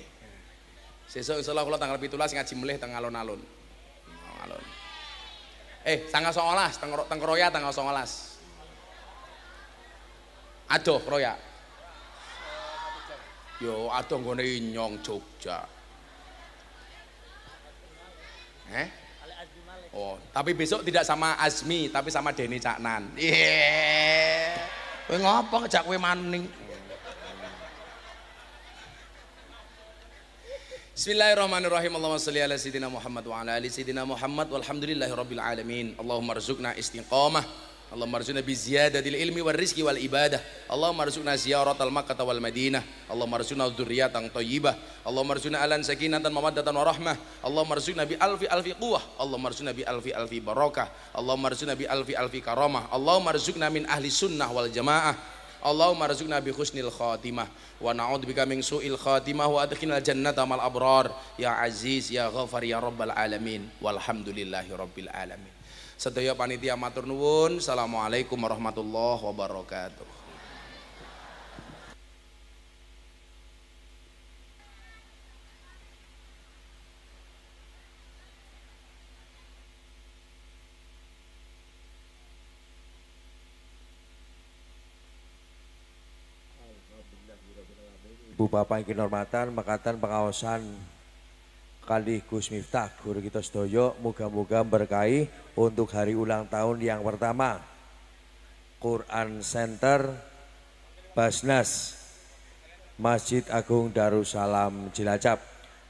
Sesuk insyaallah kula tanggal 17 ngaji melih teng alun-alun. Alun. Tanggal 19 teng Kroya tanggal 19. Aduh Kroya. Yo aduh nggone Inyong Jogja. Oh, tapi besok tidak sama Azmi, tapi sama Deni Caknan. Iya. Kowe ngopo ngejak kowe maning? Bismillahirrahmanirrahim. Allahumma shalli ala sayyidina Muhammad wa ala ali sayyidina Muhammad walhamdulillahirabbil alamin. Allahumma rzuqna istiqamah. Allahumma rzuqna bi ziyadatil ilmi wal rizqi wal ibadah. Allahumma rzuqna ziyaratal Makkah wal Madinah. Allahumma rzuqna dzurriyyatan thayyibah. Allahumma rzuqna alan sakinatan mawaddatan warahmah. Allahumma rzuqna bi alfi quwwah. Allahumma rzuqna bi alfi barakah. Allahumma rzuqna bi alfi karamah. Allahumma rzuqna min ahli sunnah wal jamaah. Allahumma rzuqna bi husnil khatimah wa na'udzubika min su'il khatimah wa adkhilnal jannata mal abrar ya aziz ya ghafar ya rabbal alamin walhamdulillahi rabbil alamin. Sedaya panitia matur nuwun. Assalamualaikum warahmatullahi wabarakatuh. Ibu Bapak ingin hormatan, makatan pengawasan kali Gus Miftah guru kita sedoyo, moga-moga berkahi untuk hari ulang tahun yang pertama Quran Center Basnas Masjid Agung Darussalam Cilacap.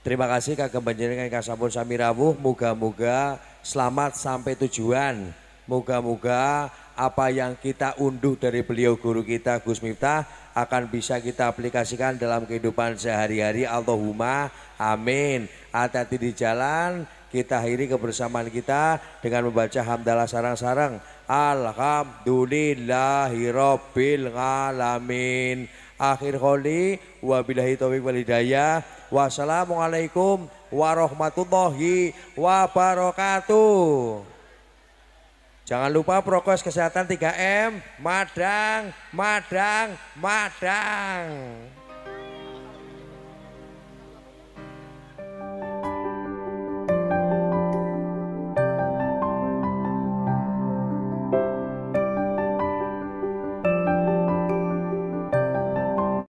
Terima kasih kagem panjenengan ingkang sampun sami rawuh, moga-moga selamat sampai tujuan. Moga-moga apa yang kita unduh dari beliau guru kita Gus Miftah akan bisa kita aplikasikan dalam kehidupan sehari-hari. Allahumma amin. Hati-hati di jalan. Kita akhiri kebersamaan kita dengan membaca hamdalah sarang-sarang. Alhamdulillahirabbil alamin. Akhir qoli wabillahi taufiq wal hidayah. Wassalamualaikum warahmatullahi wabarakatuh. Jangan lupa prokes kesehatan 3M. Madang, madang, madang.